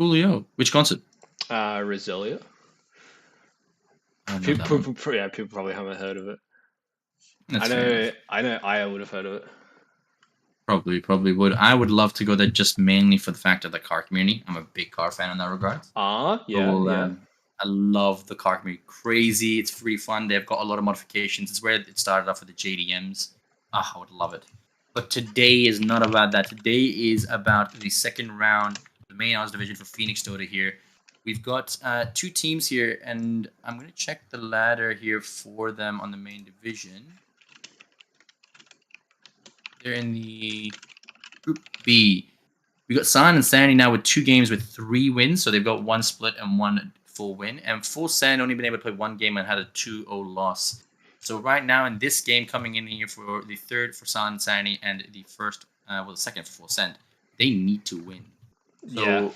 Julio. Which concert? Roselia. I don't know that one. People probably haven't heard of it. That's fair enough. I know I would have heard of it. Probably would. I would love to go there just mainly for the fact of the car community. I'm a big car fan in that regard. So Yeah, yeah. I love the car community. Crazy. It's free fun. They've got a lot of modifications. It's where it started off with the JDMs. I would love it. But today is not about that. Today is about the second round, the main Oz division for Phoenix Dota here. We've got two teams here, and I'm going to check the ladder here for them on the main division. They're in the Group B. We got San and Sandy now with 2 games with 3 wins. So they've got 1 split and 1 full win. And Full Send only been able to play 1 game and had a 2-0 loss. So right now in this game coming in here for the third for San and Sandy and the first, the second for Full Send, they need to win. So Yeah.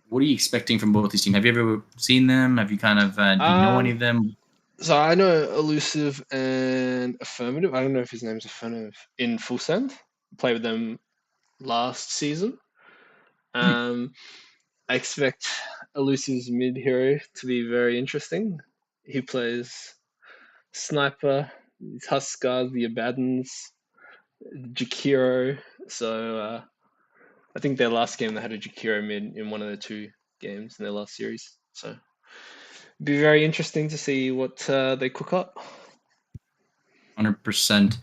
what are you expecting from both these teams? Have you ever seen them? Have you kind of, do you know any of them? So I know Elusive and Affirmative. I don't know if his name's Affirmative in Full Send. Played with them last season. I expect Elusive's mid hero to be very interesting. He plays Sniper, Huskar, the Abaddons, Jakiro. So I think their last game they had a Jakiro mid in one of the 2 games in their last series. So it'd be very interesting to see what they cook up. 100%.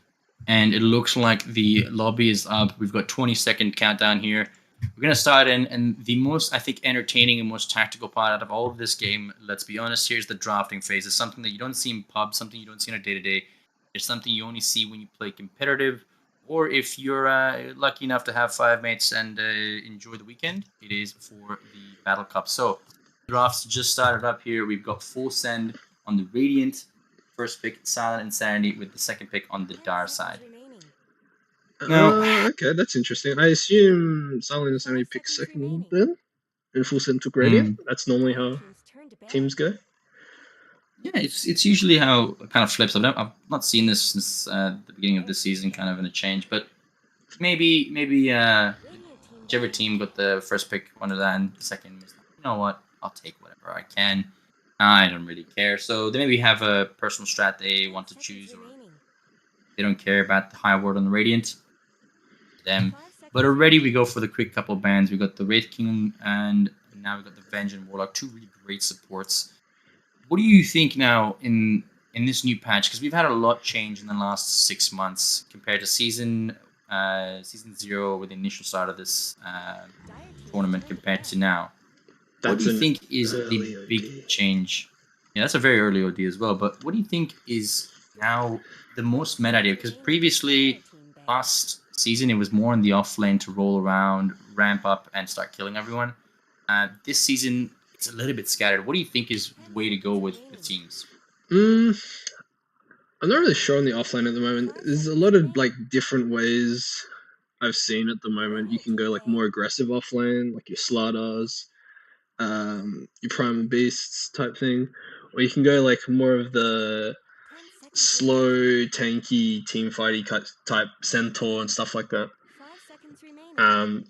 And it looks like the lobby is up. We've got 20-second countdown here. We're going to start in, and the most, I think, entertaining and most tactical part out of all of this game, let's be honest, here's the drafting phase. It's something that you don't see in pubs, something you don't see on a day-to-day. It's something you only see when you play competitive, or if you're lucky enough to have 5 mates and enjoy the weekend, it is for the Battle Cup. So, drafts just started up here. We've got Full Send on the Radiant. First pick, Silent Insanity, with the second pick on the Dire side. Now, okay, that's interesting. I assume Silent Insanity picked second then, and Full Send took Radiant. That's normally how teams go. Yeah, it's usually how it kind of flips. I've not seen this since the beginning of this season, kind of in a change, but maybe whichever team got the first pick wanted that, and the second was like, you know what, I'll take whatever I can. I don't really care. So they maybe have a personal strat they want to choose, or they don't care about the high word on the Radiant. Them. But already we go for the quick couple bans. We got the Wraith King, and now we got the Venge and Warlock, 2 really great supports. What do you think now in this new patch? Because we've had a lot change in the last 6 months compared to season 0 with the initial start of this tournament compared to now. What do you think is the big change? Yeah, that's a very early OD as well. But what do you think is now the most meta idea? Because previously, last season, it was more in the off lane to roll around, ramp up, and start killing everyone. This season, it's a little bit scattered. What do you think is the way to go with the teams? I'm not really sure on the offlane at the moment. There's a lot of like different ways I've seen at the moment. You can go like more aggressive offlane, like your Slardars, your Primal Beasts type thing, or you can go like more of the slow, tanky, team fighty type Centaur and stuff like that.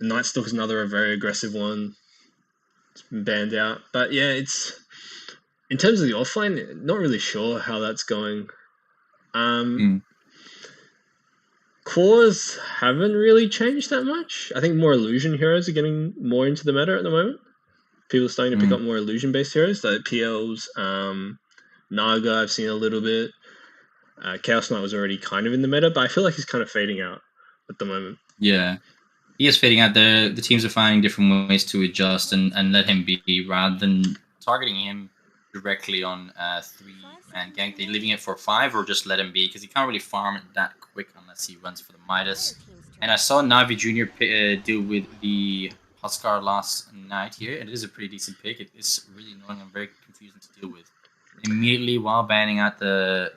Night Stalk is another very aggressive one. It's been banned out, but yeah, it's in terms of the offline, not really sure how that's going. Cores haven't really changed that much. I think more illusion heroes are getting more into the meta at the moment. People are starting to pick up more illusion-based heroes, like PLs, Naga. I've seen a little bit. Chaos Knight was already kind of in the meta, but I feel like he's kind of fading out at the moment. Yeah, he is fading out. The teams are finding different ways to adjust and let him be, rather than targeting him directly on 3-man gank. They're leaving it for 5, or just let him be, because he can't really farm it that quick unless he runs for the Midas. And I saw Navi Jr. Deal with the Huskar last night here. It is a pretty decent pick. It is really annoying and very confusing to deal with. Immediately while banning out the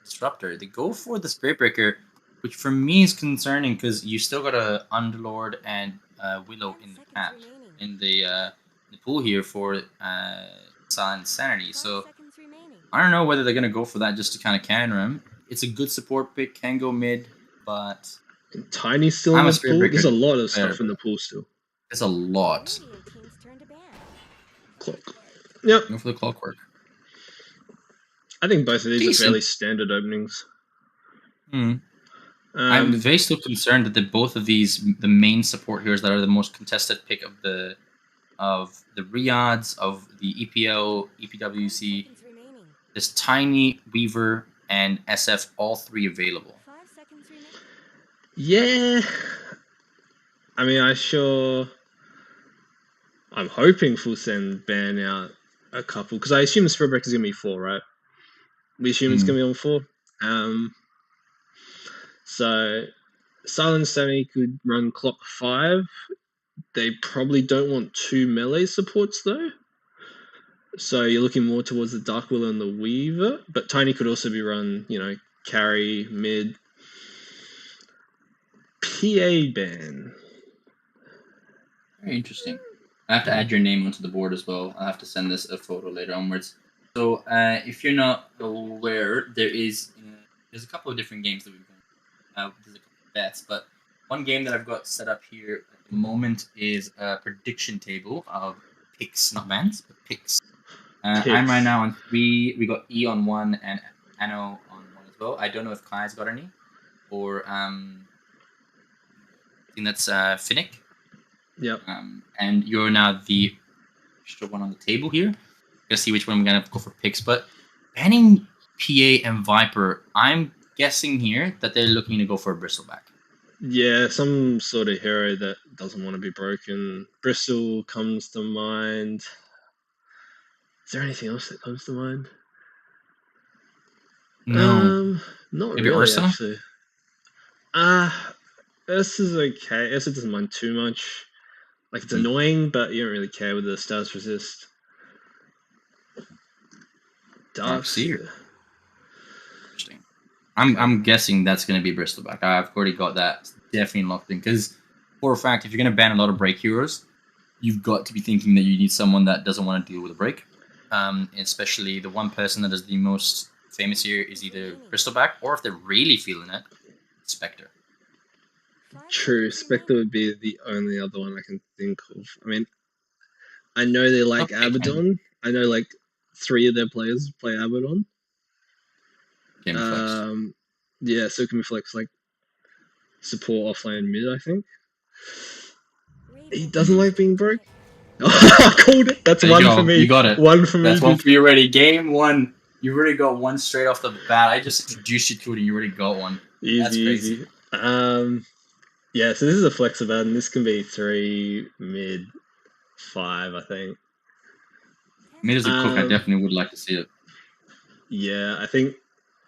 Disruptor, they go for the Spirit Breaker, which for me is concerning because you still got a Underlord and Willow in the pack, in the pool here for Silent Insanity. So I don't know whether they're going to go for that just to kind of counter him. It's a good support pick, can go mid, but... And Tiny's still in the pool? There's a lot of stuff in the pool still. It's a lot. Clock. Yep. Go for the clockwork. I think both of these Decent. are fairly standard openings. I'm very still concerned that both of these, the main support heroes that are the most contested pick of the Riyadhs, of the EPL, EPWC, there's Tiny, Weaver, and SF, all three available. Yeah. I mean, I'm hoping Full Send ban out a couple, because I assume Spirit Breaker is going to be 4, right? We assume it's going to be on 4. So Silent Sammy could run Clock 5. They probably don't want 2 melee supports, though. So you're looking more towards the Dark Willow and the Weaver. But Tiny could also be run, carry, mid. PA ban. Very interesting. I have to add your name onto the board as well. I'll have to send this a photo later onwards. So if you're not aware, there's a couple of different games that we've got. There's a couple of bets, but one game that I've got set up here at the moment is a prediction table of picks, not bans, but picks. I'm right now on 3. We got E on 1 and Ano on 1 as well. I don't know if Kai's got any, or I think that's Finnick. Yep. And you're now the extra one on the table here. Gonna see which one we're gonna go for picks. But banning PA and Viper, I'm guessing here that they're looking to go for a Bristleback. Yeah, some sort of hero that doesn't want to be broken. Bristol comes to mind. Is there anything else that comes to mind? No. Not Maybe really, Ursa? actually. Ursa's okay. Ursa doesn't mind too much. Like, it's annoying, but you don't really care with the status resist. Dark Seer. Interesting. I'm guessing that's going to be Bristleback. I've already got that definitely locked in, because for a fact, if you're going to ban a lot of break heroes, you've got to be thinking that you need someone that doesn't want to deal with a break. Especially the one person that is the most famous here is either Bristleback, or if they're really feeling it, Spectre. True, Spectre would be the only other one I can think of. I mean, I know they like Abaddon. I know like 3 of their players play Abaddon. Can be flexed. Yeah, so it can be flexed, like support offlane mid, I think. He doesn't like being broke. I called it. That's one for me. You got it. One for me. That's one for you already. Game 1. You already got one straight off the bat. I just introduced you to it and you already got one. Easy, easy. Yeah, so this is a flex event, and this can be 3, mid, 5, I think. Mid as a cook, I definitely would like to see it. Yeah, I think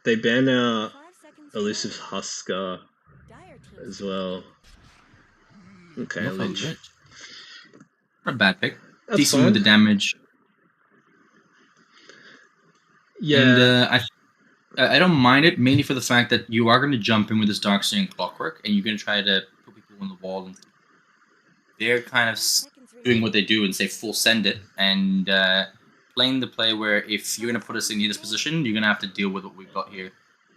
they ban out Elusive Husker as well. Okay, Lynch. Not a bad pick. That's decent fine. with the damage. Yeah. And I don't mind it, mainly for the fact that you are going to jump in with this Darkseer and Clockwork, and you're going to try to put people on the wall, and they're kind of doing what they do and say full send it, and playing the play where if you're going to put us in this position, you're going to have to deal with what we've got here.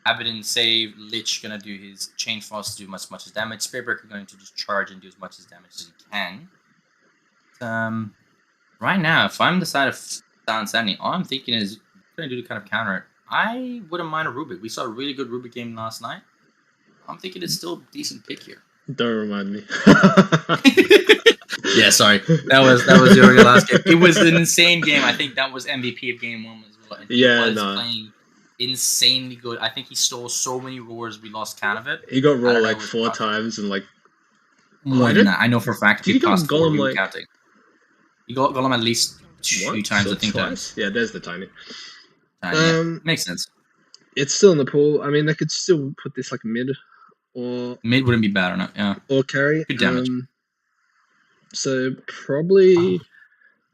Abaddon save, Lich going to do his Chain Frost to do as much as damage, Spiritbreaker going to just charge and do as much as damage as he can. Right now, if I'm the side of Silent Sandy, all I'm thinking is going to do to kind of counter it. I wouldn't mind a Rubik. We saw a really good Rubik game last night. I'm thinking it's still a decent pick here. Don't remind me. Yeah, sorry. That was your last game. It was an insane game. I think that was MVP of game 1 as well. And he was playing insanely good. I think he stole so many roars we lost count of it. He got rolled like 4 times and like more than that. I know for a fact he passed 4 we were counting. He got Golem at least 2 times, I think. Twice? Yeah, there's the tiny. Yeah, makes sense. It's still in the pool. I mean, they could still put this like mid, or mid wouldn't be bad or not. Yeah, or carry. Good damage. So probably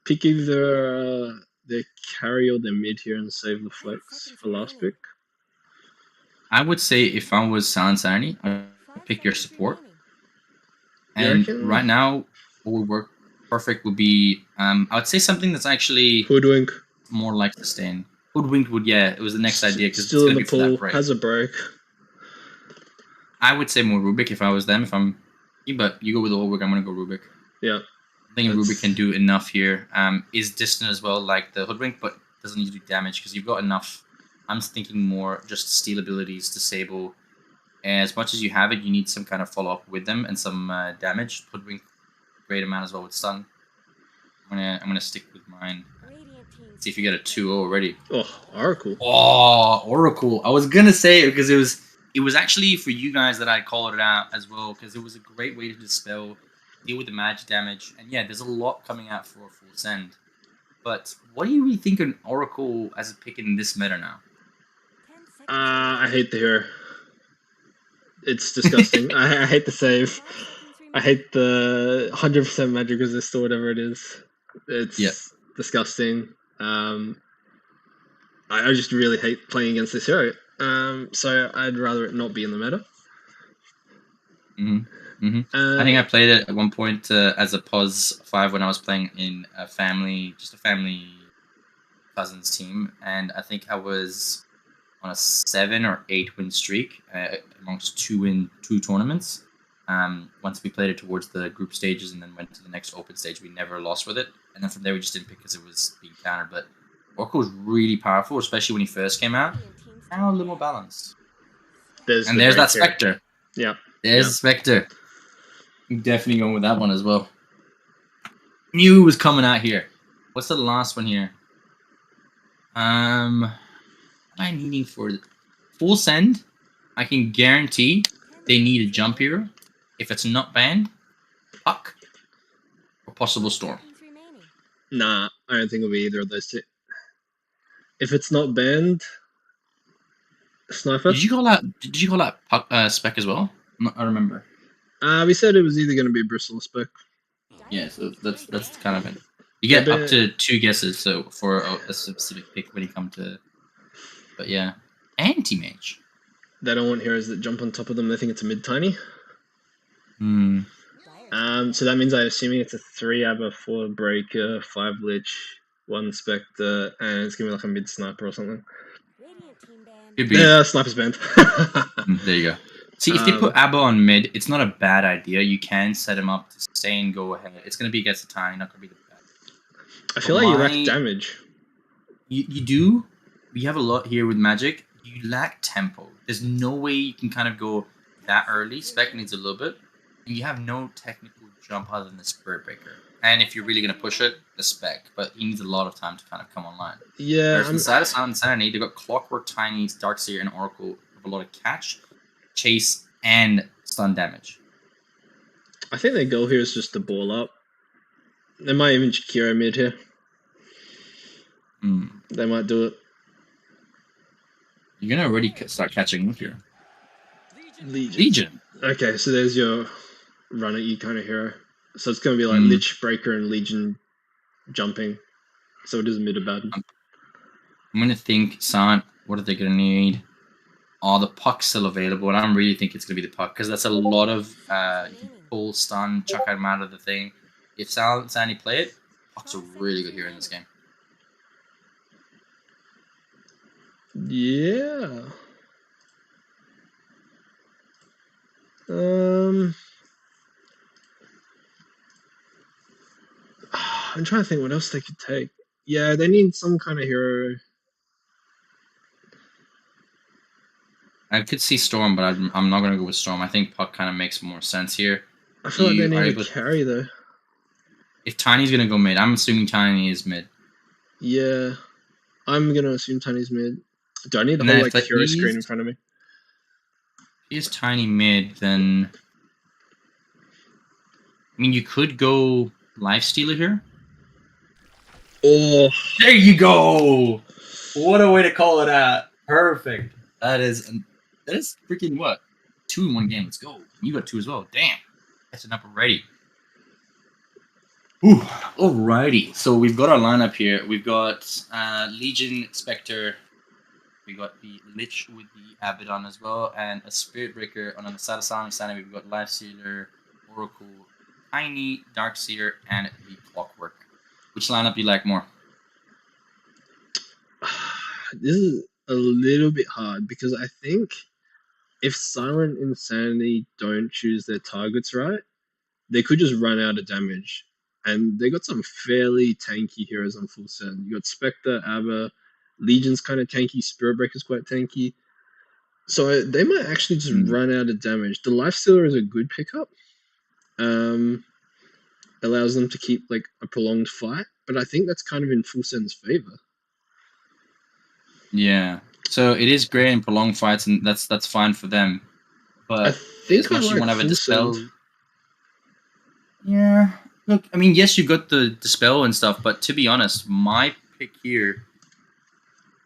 pick either their carry or their mid here and save the flex for last pick. I would say if I was Silent Sanity, I'd pick your support. And right now, what would work perfect would be I would say something that's actually Hoodwink. More like sustain. Hoodwink would, it was the next idea because still in the pool, has a break. I would say more Rubik if I was them. But you go with the Hoodwink, I'm gonna go Rubik. Yeah. I think Ruby can That's do enough here. Is distant as well, like the Hoodwink, but doesn't need to do damage because you've got enough. I'm thinking more just steal abilities, disable. As much as you have it, you need some kind of follow up with them and some damage. Hoodwink, great amount as well with stun. I'm gonna stick with mine. See if you get a 2-0 already. Oracle. Oh, Oracle. I was gonna say it because it was actually for you guys that I called it out as well because it was a great way to dispel, deal with the magic damage, and yeah, there's a lot coming out for a full send. But what do you really think of Oracle as a pick in this meta now? I hate the hero. It's disgusting. I hate the save. I hate the 100% magic resist or whatever it is. Yeah. It's disgusting. I just really hate playing against this hero. So I'd rather it not be in the meta. I think I played it at one point as a POS 5 when I was playing in a family cousins team, and I think I was on a 7 or 8 win streak amongst two tournaments. Once we played it towards the group stages and then went to the next open stage, we never lost with it. And then from there, we just didn't pick because it was being countered. But Oracle was really powerful, especially when he first came out. Now a little more balanced. There's that Spectre. Yeah. There's the Spectre. I'm definitely going with that one as well. Knew it was coming out here. What's the last one here? What am I needing for full send? I can guarantee they need a jump hero. If it's not banned, Puck or possible Storm. Nah, I don't think it'll be either of those two. If it's not banned, Sniper. Did you call that Puck spec as well? I remember. We said it was either going to be Bristle or Spec. Yeah, so that's kind of it. You get up to 2 guesses, so for a specific pick when you come to. But yeah, anti-mage. They don't want heroes that jump on top of them. They think it's a mid tiny. So that means I'm assuming it's a 3 Abba, 4 Breaker, 5 Lich, 1 Spectre, and it's gonna be like a mid Sniper or something. Could be. Yeah, Sniper's banned. There you go. See, if they put Abba on mid, it's not a bad idea. You can set him up to stay and go ahead. It's going to be against the Tiny, not going to be the best. I feel like you lack damage. You do. We have a lot here with Magic. You lack tempo. There's no way you can kind of go that early. Spec needs a little bit. And you have no technical jump other than the Spirit Breaker. And if you're really going to push it, the Spec. But he needs a lot of time to kind of come online. Yeah. Whereas inside of Sound Insanity, they've got Clockwork, Tiny, Darkseer, and Oracle with a lot of catch, chase, and stun damage. I think their goal here is just to ball up. They might even Kiro mid here. They might do it. You're going to already start catching up here. Legion. Okay, so there's your run at you kind of hero. So it's going to be like Lich, Breaker, and Legion jumping. So it is mid or bad. I'm going to think, Silent, what are they going to need? Oh, the Puck's still available, and I really think it's going to be the Puck, because that's a lot of you can pull, stun, chuck him out of the thing. If Silent and Sandy play it, Puck's a really good hero in this game. Yeah. I'm trying to think what else they could take. Yeah, they need some kind of hero. I could see Storm, but I'm not going to go with Storm. I think Puck kind of makes more sense here. I feel like they need a carry, though. If Tiny's going to go mid, I'm assuming Tiny is mid. Yeah. I'm going to assume Tiny's mid. Do I need the whole hero screen in front of me? If he's Tiny mid, then... I mean, you could go Lifestealer here. Oh, there you go! What a way to call it out. Perfect. That is freaking what? 2 in 1 game. Let's go. You got 2 as well. Damn. That's enough already. Ooh. Alrighty. So we've got our lineup here. We've got Legion, Spectre. We got the Lich with the Abaddon as well, and a Spirit Breaker. On the side of Silent Sanity, we've got Lifestealer, Oracle, Tiny, Darkseer, and the Clockwork. Which lineup do you like more? This is a little bit hard because I think if Silent Insanity don't choose their targets right, they could just run out of damage. and they got some fairly tanky heroes on full send. You got Spectre, Aber, Legion's kind of tanky, Spirit Breaker's quite tanky. So they might actually just run out of damage. The Lifestealer is a good pickup. Allows them to keep like a prolonged fight, but I think that's kind of in full send's favor. Yeah. So it is great in prolonged fights, and that's fine for them. But I think as much I as you like want to have a full dispel. send. Yeah. Look, I mean, yes, you got the dispel and stuff, but to be honest, my pick here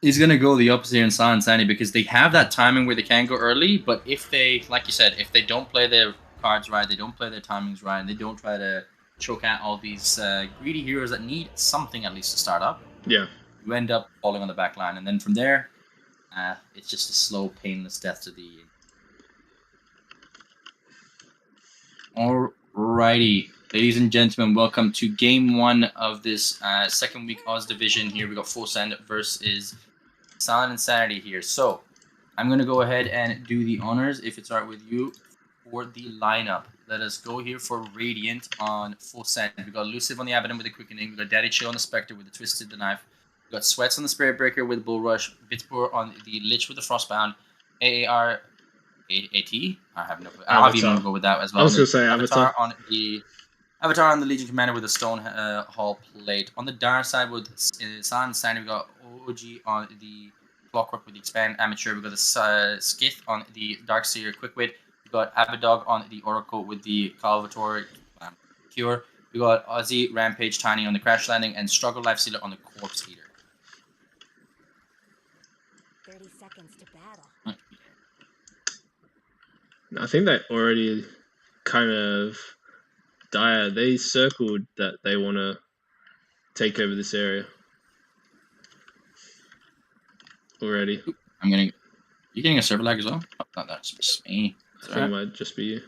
is gonna go the opposite here in Silent Sanity because they have that timing where they can go early, but if they, like you said, if they don't play their cards right, they don't play their timings right, and they don't try to choke out all these greedy heroes that need something at least to start up, Yeah. you end up falling on the back line, and then from there, it's just a slow, painless death to the. Alrighty, ladies and gentlemen, welcome to game one of this second week Oz division. Here we got Full Send versus Silent Insanity here. So I'm gonna go ahead and do the honors, if it's alright with you, for the lineup. Let us go here for Radiant on Full Send. We got Elusive on the Abaddon with the Quickening. We got Daddy Chill on the Spectre with the Twisted the Knife. We got Sweats on the Spirit Breaker with Bull Rush. Bitspur on the Lich with the Frostbound. AAR AT? I have no. I'll even go with that as well. I was gonna say Avatar on the Avatar on the Legion Commander with the Stone Hall plate. On the dark side with Silent Sanity, we got OG on the Clockwork with the Expand Amateur. We got the Skith on the Darkseer Quickwit. We got Abadog on the Oracle with the Calvator Cure. We got Ozzy Rampage Tiny on the Crash Landing and Struggle Life Sealer on the Corpse Eater. 30 seconds to battle. I think they already kind of they circled that they want to take over this area already. You getting a server lag as well? Oh, no, that's just me. I think it might just be you.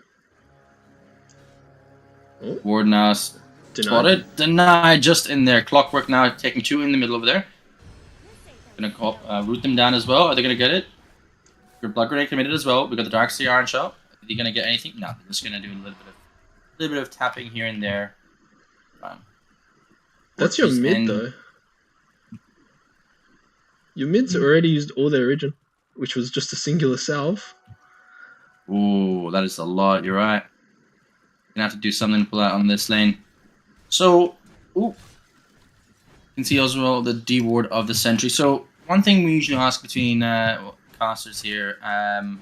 Oh. Ward now spotted. Denied just in there. Clockwork now taking two in the middle over there. Gonna call root them down as well. Are they gonna get it? Your blood grenade committed as well. We got the Darkseer Iron Shell. Are they gonna get anything? No, they're just gonna do a little bit of tapping here and there. That's your mid though. Your mid's already used all their Origin, which was just a singular salve. Ooh, that is a lot. You're right. Gonna have to do something to pull out on this lane. So, you can see as well the D ward of the Sentry. So, one thing we usually ask between casters here,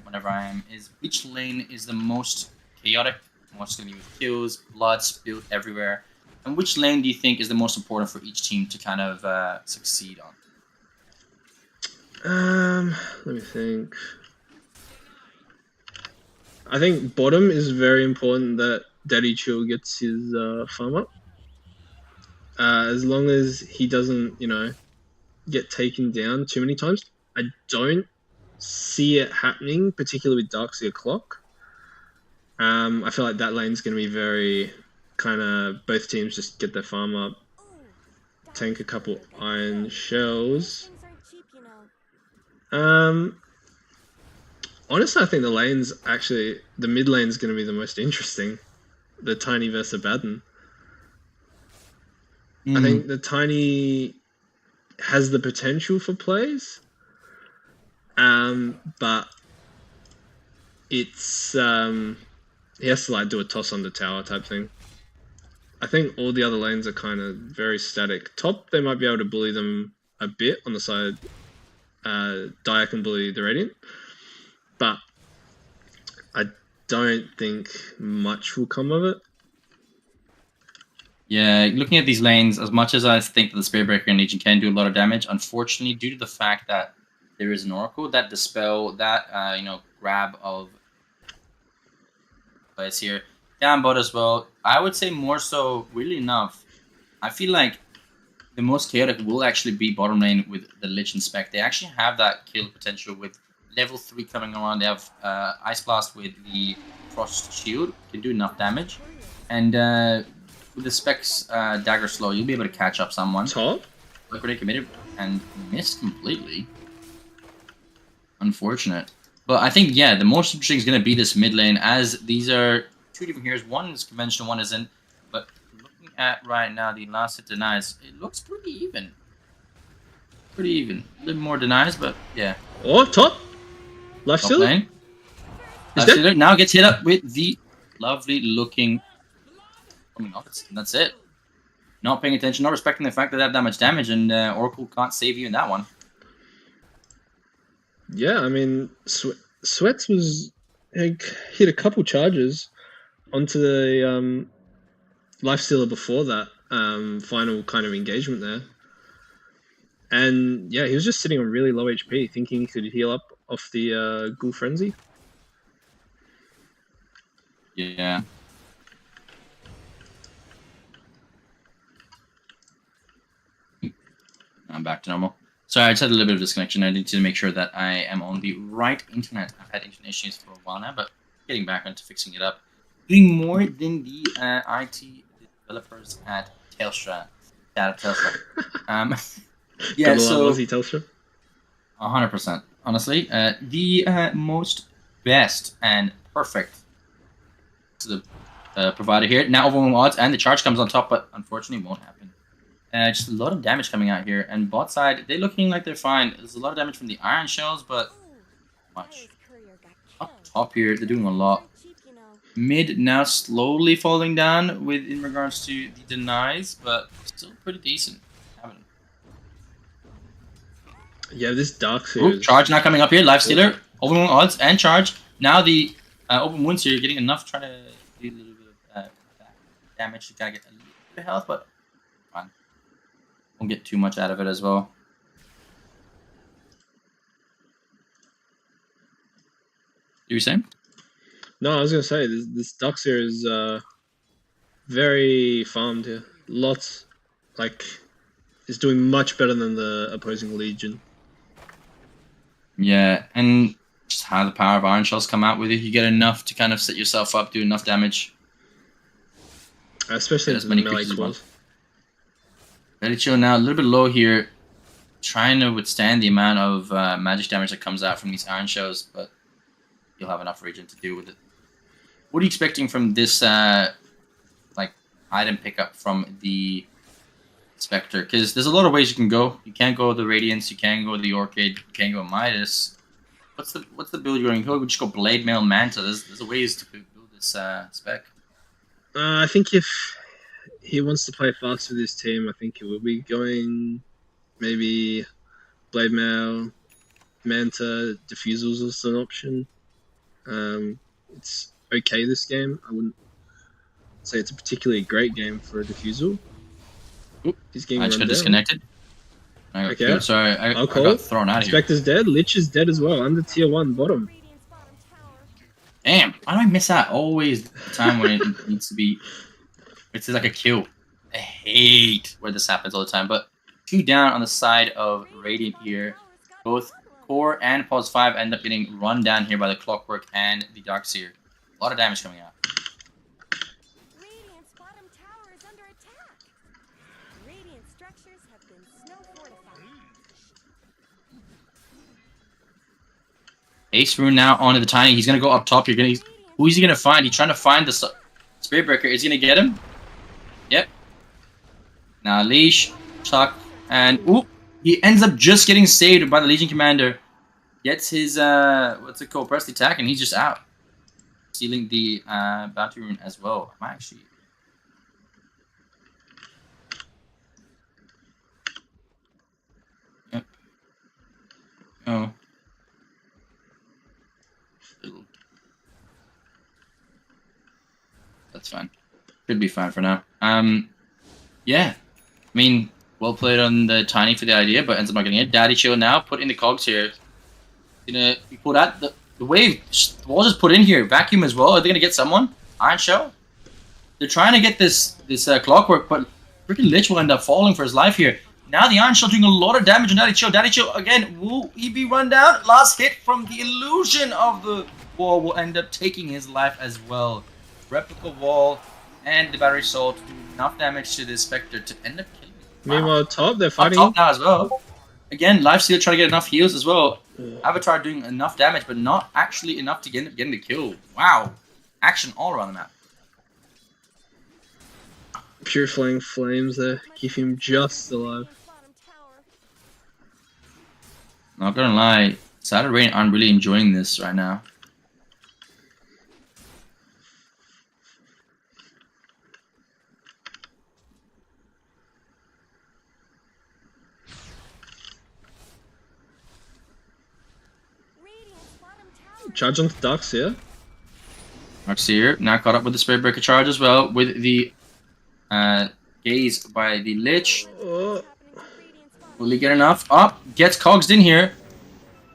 whenever I am, is which lane is the most chaotic, most going to be with kills, blood spilled everywhere, and which lane do you think is the most important for each team to kind of succeed on? Let me think. I think bottom is very important that Daddy Chill gets his farm up. As long as he doesn't, get taken down too many times. I don't see it happening, particularly with Darkseer Clock. I feel like that lane's going to be very kind of both teams just get their farm up, tank a couple iron shells. Honestly, I think the mid lane's going to be the most interesting. The Tiny versus Abaddon. I think the Tiny has the potential for plays, but it's he has to do a toss on the tower type thing. I think all the other lanes are kind of very static. Top, they might be able to bully them a bit on the side. Dia can bully the Radiant, but I don't think much will come of it. Yeah, looking at these lanes, as much as I think that the Spirit Breaker and Legion can do a lot of damage, unfortunately, due to the fact that there is an Oracle, that Dispel, that, grab of plays here, down bot as well, I would say more so, really enough, I feel like the most chaotic will actually be bottom lane with the Lich and Spec. They actually have that kill potential with level 3 coming around. They have Ice Blast with the Frost Shield, can do enough damage, and with the Spec's Dagger Slow, you'll be able to catch up someone. Top? Blood Grenade committed and missed completely. Unfortunate. But I think, yeah, the most interesting is going to be this mid lane, as these are two different heroes. One is conventional, one isn't. But looking at right now the last hit denies, it looks pretty even. Pretty even. A little more denies, but yeah. Oh, top. Life Top stealer. lane. Is Life that? stealer now gets hit up with the lovely looking coming off. And that's it. Not paying attention, not respecting the fact that they have that much damage, and Oracle can't save you in that one. Yeah, I mean, Sweats was like, hit a couple charges onto the life stealer before that final kind of engagement there, and yeah, he was just sitting on really low HP, thinking he could heal up off the Ghoul Frenzy. Yeah. I'm back to normal. Sorry, I just had a little bit of disconnection. I need to make sure that I am on the right internet. I've had internet issues for a while now, but getting back onto fixing it up. Doing more than the IT developers at Telstra. Shout out Telstra. Yeah, Got a lot so of Aussie Telstra. 100%. Honestly, the most best and perfect to the provider here. Now overwhelming odds, and the charge comes on top, but unfortunately won't happen. Just a lot of damage coming out here, and bot side, they're looking like they're fine. There's a lot of damage from the iron shells, but much. Up top here, they're doing a lot. Mid now slowly falling down with in regards to the denies, but still pretty decent. Yeah, this dark Ooh, series. charge now coming up here, life stealer, overwhelming odds and charge. Now the open wounds here, getting enough, trying to do a little bit of damage to kind of get a little bit of health, but fine. Won't get too much out of it as well. You were saying? No, I was gonna say this Duxer is very farmed here. Lots, like, is doing much better than the opposing Legion. Yeah, and just how the power of Iron Shells come out with it. You get enough to kind of set yourself up, do enough damage. Especially as into many the melee creatures as well. cores. Very chill now, a little bit low here. Trying to withstand the amount of magic damage that comes out from these Iron Shells, but you'll have enough regen to deal with it. What are you expecting from this like item pickup from the Spectre? Because there's a lot of ways you can go. You can go the Radiance, you can go the Orchid, you can go Midas. What's the build you're going to go? We just go Blade Mail Manta. There's ways to build this spec. I think if he wants to play fast with his team, I think he will be going maybe Blade Mail, Manta, Diffusal's also an option. It's okay this game. I wouldn't say it's a particularly great game for a Diffusal. Oop, He's getting I run just got down. disconnected. I got Okay. killed. Sorry, I I'll got call. thrown out of here. Spectre's dead. Lich is dead as well. Under tier 1 bottom. Damn, why do I miss out always the time when it needs to be? It's like a kill. I hate where this happens all the time. But 2 down on the side of Radiant here. Both Core and Pulse 5 end up getting run down here by the Clockwork and the Darkseer. A lot of damage coming out. Radiant's bottom tower is under attack. Radiant structures have been snow fortified. Ace Rune now onto the Tiny. He's going to go up top. Who is he going to find? He's trying to find the Spirit Breaker. Is he going to get him? Yep. Now Leash, Chuck, and oop, he ends up just getting saved by the Legion Commander. Gets his, what's it called, press the attack, and he's just out. Stealing the Bounty Rune as well. I'm actually... Yep. Oh. That's fine. Should be fine for now. Yeah. I mean, well played on the Tiny for the idea, but ends up not getting it. Daddy Chill now, put in the cogs here. Gonna be put out the wave. The wall just put in here. Vacuum as well. Are they gonna get someone? Iron Shell? They're trying to get this Clockwork, but freaking Lich will end up falling for his life here. Now the Iron Shell doing a lot of damage on Daddy Chill. Daddy Chill again. Will he be run down? Last hit from the illusion of the wall will end up taking his life as well. Replica wall and the battery soul to do enough damage to this Spectre to end up killing him. Wow. Meanwhile, top, they're Up fighting. top now as well. Again, Lifesteal trying to get enough heals as well. Avatar doing enough damage, but not actually enough to get getting the kill. Wow. Action all around the map. purifying flames there. Keep him just alive. Not gonna lie, Saturday Rain aren't really enjoying this right now. Charge onto Darks here. Darkseer now caught up with the Spirit Breaker charge as well, with the gaze by the Lich. Oh. Will he get enough? Up, gets cogsed in here.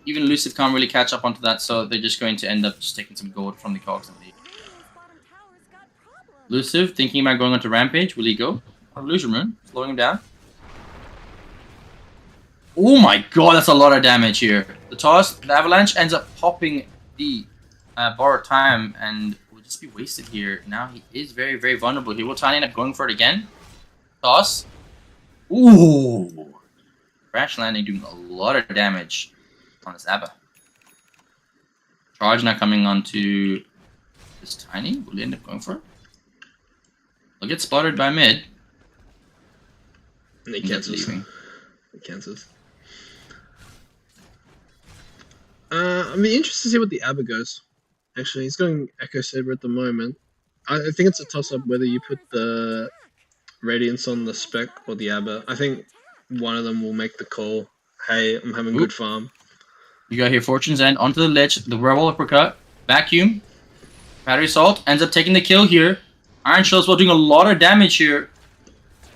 Even Elusive can't really catch up onto that, so they're just going to end up just taking some gold from the cogs and leave. Elusive thinking about going onto Rampage. Will he go? Illusion Rune, slowing him down. Oh my god, that's a lot of damage here. The toss, the avalanche ends up popping the borrowed time and will just be wasted here. Now he is very, very vulnerable. He will try and end up going for it again. Toss. Ooh. Crash landing doing a lot of damage on this Abba. Charge now coming onto this Tiny. Will he end up going for it? He'll get splattered by mid. And he cancels. He cancels. I'd be interested to see what the Abba goes. Actually, he's going Echo Saber at the moment. I think it's a toss-up whether you put the Radiance on the Spec or the Abba. I think one of them will make the call. Hey, I'm having good farm. You got here Fortune's End onto the Lich, the Werewolf Uppercut, Vacuum, Battery Assault, ends up taking the kill here. Iron Shell as well doing a lot of damage here.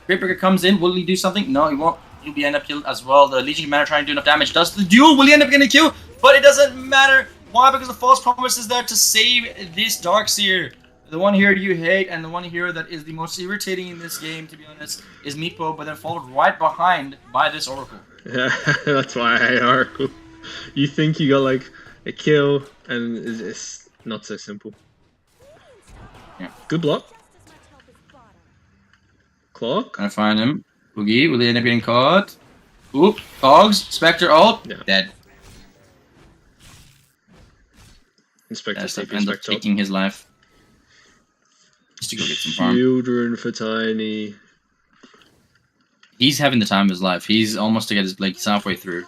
Great Breaker comes in, will he do something? No, he won't. He'll be end up killed as well. The Legion Commander trying to do enough damage. Does the duel, will he end up getting a kill? But it doesn't matter. Why? Because the False Promise is there to save this Darkseer. The one hero you hate and the one hero that is the most irritating in this game, to be honest, is Meepo, but then followed right behind by this Oracle. Yeah, that's why I hate Oracle. You think you got like a kill, and it's not so simple. Yeah. Good block. Clock. Gonna find him. Boogie, will he end up getting caught? Oop, Cogs, Spectre ult, Yeah. dead. Inspector That's CP ends up Spectre. taking his life. Just to go get some farm. Children for Tiny. He's having the time of his life. He's almost to get his Blake halfway through.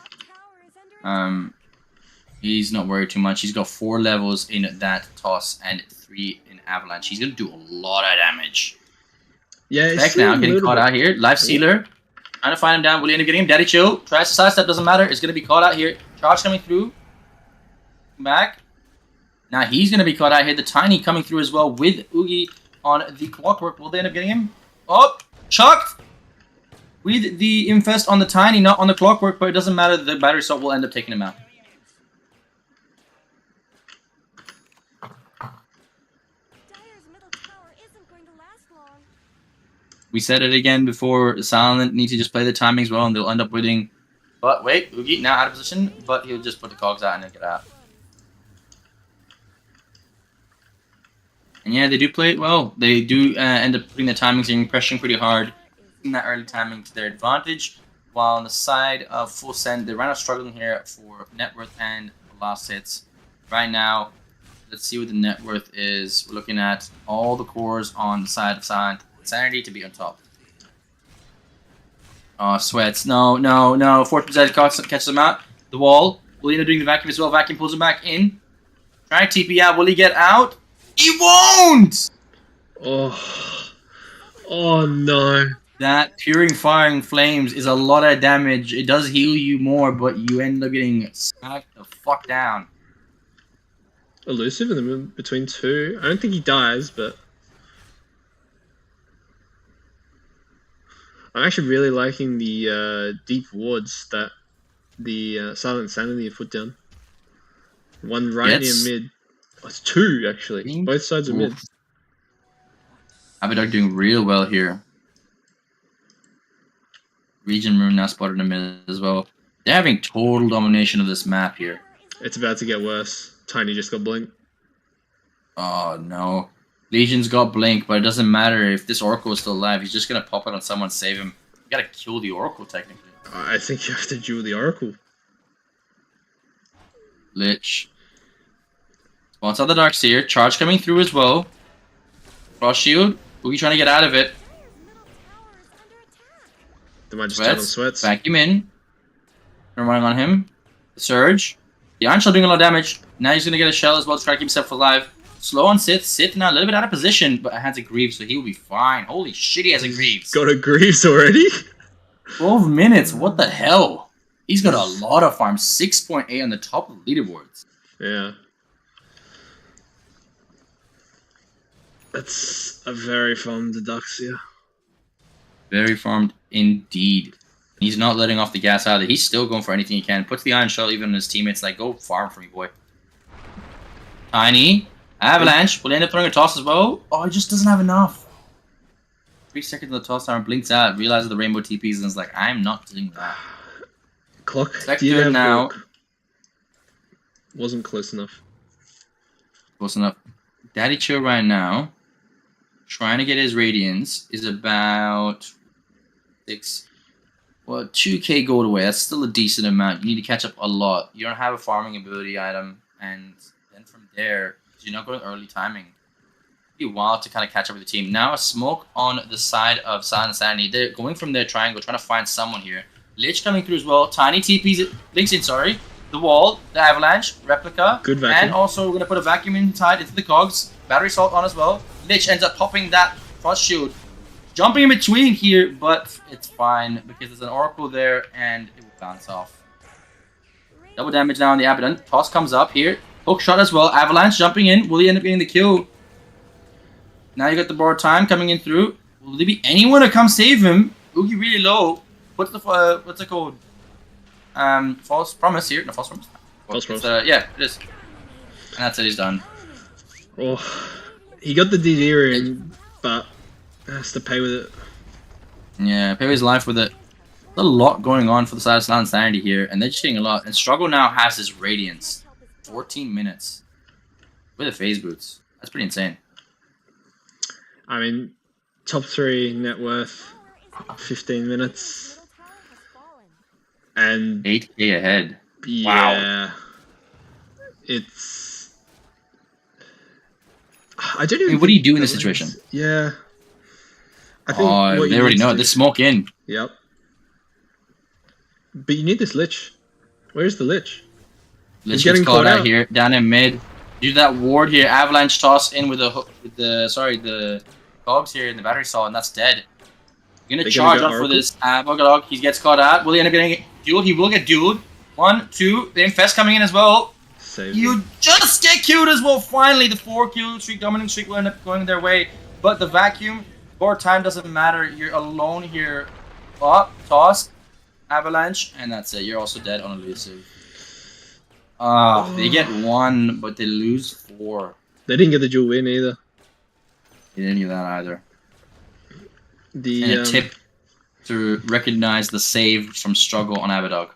He's not worried too much. He's got 4 levels in that toss and 3 in avalanche. He's gonna do a lot of damage. Yeah, it's Back now, getting caught out here. Life Sealer. Trying to find him down. Will he end up getting him? Daddy Chill. Tries to sidestep, doesn't matter. It's gonna be caught out here. Charge coming through. Back. Now he's gonna be caught out here. The Tiny coming through as well with Oogie on the Clockwork. Will they end up getting him? Oh, chucked! With the Infest on the Tiny, not on the Clockwork, but it doesn't matter. The Battery Assault will end up taking him out. We said it again before. Silent need to just play the timings well, and they'll end up winning. But wait, Oogie now out of position, but he'll just put the cogs out and then get out. And yeah, they do play it well. They do end up putting the timings and pressuring pretty hard, using that early timing to their advantage. While on the side of Full Send, they're right now struggling here for net worth and last hits. Right now, let's see what the net worth is. We're looking at all the cores on the side of Silent. Sanity to be on top. Oh, Sweats. No, no, no. Fortune's Edge catches him out. The wall. Will he end up doing the vacuum as well? Vacuum pulls him back in. Trying to TP out. Will he get out? He won't! Oh. Oh no. That Purifying Flames is a lot of damage. It does heal you more, but you end up getting smacked the fuck down. Elusive in the middle between 2. I don't think he dies, but I'm actually really liking the deep wards that the Silent Sanity have put down. One right near mid. Oh, it's 2 actually. Both sides of mid. Abadar doing real well here. Region Rune now spotted in the mid as well. They're having total domination of this map here. It's about to get worse. Tiny just got blinked. Oh no. Legion's got Blink, but it doesn't matter if this Oracle is still alive. He's just gonna pop it on someone, save him. You gotta kill the Oracle, technically. I think you have to duel the Oracle. Lich. Spots out the Darkseer. Charge coming through as well. Cross shield. Boogie trying to get out of it. They might just turn on Sweats. Vacuum in. They're running on him. The Surge. The Iron Shell doing a lot of damage. Now he's going to get a Shell as well to try to keep himself alive. Slow on Sith. Sith now a little bit out of position, but has a Greaves, so he'll be fine. Holy shit, he has a Greaves. Got a Greaves already? 12 minutes. What the hell? He's got a lot of farm. 6.8 on the top of the leaderboards. Yeah. That's a very farmed Deduxia. Very farmed indeed. He's not letting off the gas either. He's still going for anything he can. Puts the Iron Shell even on his teammates. Like, go farm for me, boy. Tiny. Avalanche. Will end up throwing a toss as well. Oh, he just doesn't have enough. 3 seconds of the toss arm. Blinks out. Realizes the rainbow TPs and is like, I'm not doing that. Clock. Spectre now. Clock? Wasn't close enough. Close enough. Daddy Chill right now, trying to get his Radiance, is about 2k gold away. That's still a decent amount. You need to catch up a lot. You don't have a farming ability item, and then from there, because you're not going early timing, it'll be a while to kind of catch up with the team. Now a smoke on the side of Silent Sanity. They're going from their triangle, trying to find someone here. Lich coming through as well. Tiny TPs, blinks in, sorry. The wall, the avalanche, replica, good vacuum. And also we're gonna put a vacuum inside into the cogs. Battery salt on as well. Lich ends up popping that frost shield, jumping in between here, but it's fine because there's an oracle there and it will bounce off. Double damage now on the Abaddon. Toss comes up here. Hook shot as well. Avalanche jumping in. Will he end up getting the kill? Now you got the borrowed time coming in through. Will there be anyone to come save him? Oogie really low. What's the what's it called? False promise here. No, false promise. False promise. Yeah, it is. And that's it, he's done. Oh, he got the DD in, but has to pay with it. Yeah, pay with his life with it. There's a lot going on for the side of Silent Sanity here, and they're just getting a lot. And Struggle now has his Radiance. 14 minutes. With the phase boots. That's pretty insane. I mean, top 3 net worth, 15 minutes. And 8k ahead. Yeah. Wow. It's... I don't even what do you do in this situation? Yeah. I think they already know. They smoke in. Yep. But you need this Lich. Where's the Lich? Lich gets caught out here, down in mid. Do that ward here. Avalanche toss in with the cogs here in the battery saw, and that's dead. You're gonna charge up for this Buggerog. He gets caught out. Will he end up getting dueled? He will get dueled. 1, 2. The Infest coming in as well. You just get killed as well. Finally, the 4-kill streak, dominant streak will end up going their way. But the vacuum, or time doesn't matter. You're alone here. Toss, Avalanche, and that's it. You're also dead on elusive. They get 1, but they lose 4. They didn't get the dual win either. They didn't get that either. And The a tip to recognize the save from Struggle on Abadog.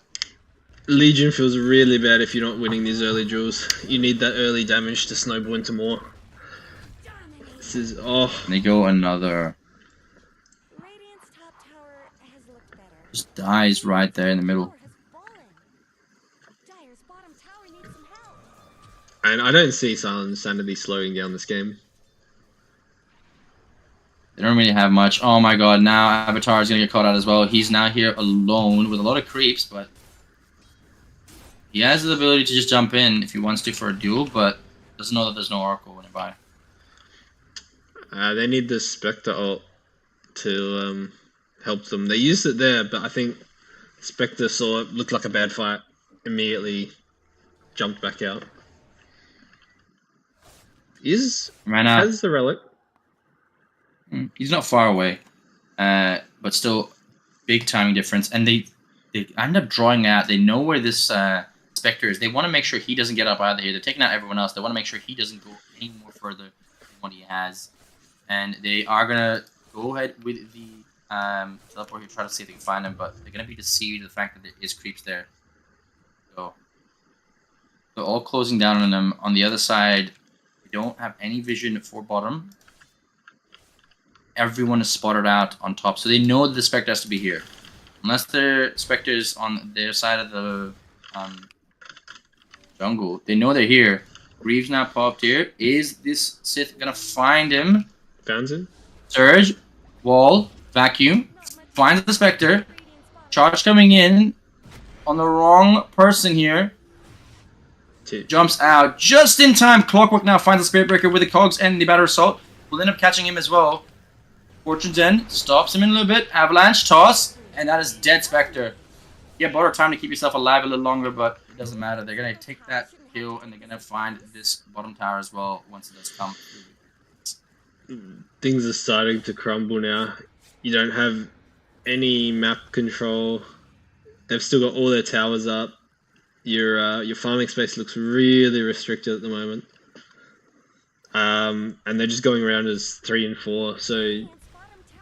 Legion feels really bad if you're not winning these early duels. You need that early damage to snowball into more. This is And they go another. Radiant's top tower has looked better. Just dies right there in the middle. Dire's bottom tower needs some help. And I don't see Silent Sanity slowing down this game. They don't really have much. Oh my god, now Avatar is going to get caught out as well. He's now here alone with a lot of creeps, but he has the ability to just jump in if he wants to for a duel, but doesn't know that there's no Oracle nearby. They need the Spectre ult to help them. They used it there, but I think Spectre saw it looked like a bad fight, immediately jumped back out. Has the relic. He's not far away, but still big timing difference. And they end up drawing out. They know where this Spectre is. They want to make sure he doesn't get up either here. They're taking out everyone else. They want to make sure he doesn't go any more further than what he has. And they are going to go ahead with the teleport here, try to see if they can find him. But they're going to be deceived the fact that there is creeps there. So they're all closing down on them. On the other side, they don't have any vision for bottom. Everyone is spotted out on top, so they know that the Spectre has to be here. Unless their Spectre's on their side of the jungle, they know they're here. Greaves now popped here. Is this Sith gonna find him? Found him. Surge, wall, vacuum, finds the Spectre. Charge coming in on the wrong person here. Jumps out just in time. Clockwork now finds the Spirit Breaker with the cogs and the Battery Assault. Will end up catching him as well. Fortune's End stops him in a little bit. Avalanche toss, and that is dead Spectre. You have borrow time to keep yourself alive a little longer, but it doesn't matter. They're gonna take that kill, and they're gonna find this bottom tower as well once it does come. Things are starting to crumble now. You don't have any map control. They've still got all their towers up. Your farming space looks really restricted at the moment. And they're just going around as 3 and 4. So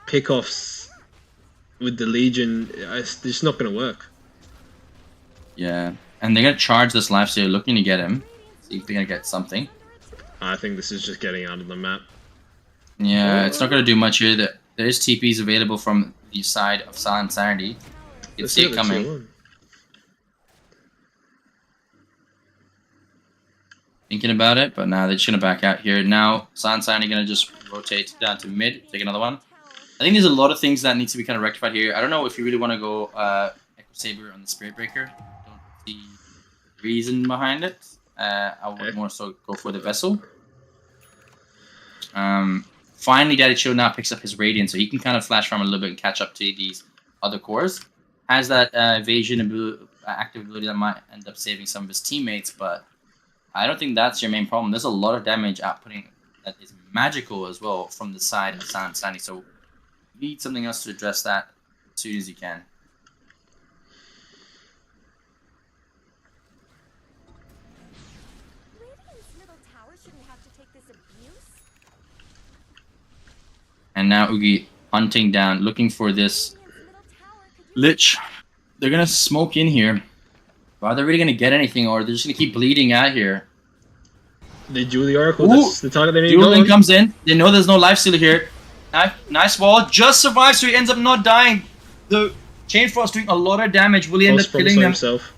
pickoffs with the Legion, it's just not going to work. Yeah, and they're gonna charge this lifesteal, looking to get him. See if they're gonna get something. I think this is just getting out of the map. Yeah, it's not gonna do much here. There is TPs available from the side of Silent Sanity. You can see it coming. Thinking about it, but now they're just gonna back out here. Now Silent Sanity gonna just rotate down to mid, take another one. I think there's a lot of things that need to be kind of rectified here. I don't know if you really want to go Echo Saber on the Spirit Breaker. Don't see reason behind it. I would more so go for the Vessel. Finally, Daddy Chill now picks up his Radiant, so he can kind of flash farm a little bit and catch up to these other cores. Has that evasion active ability that might end up saving some of his teammates, but I don't think that's your main problem. There's a lot of damage outputting that is magical as well from the side of Silent Sandy, so you need something else to address that as soon as you can. Radiant's middle tower shouldn't have to take this abuse. And now Oogie hunting down, looking for this Lich. They're gonna smoke in here. Are they really gonna get anything, or they're just gonna keep bleeding out here? They duel the Oracle. That's the target they need. Dueling comes in. They know there's no lifesteal here. Nice wall. Just survives, so he ends up not dying. The Chain Frost doing a lot of damage. Will he end up killing them? Himself.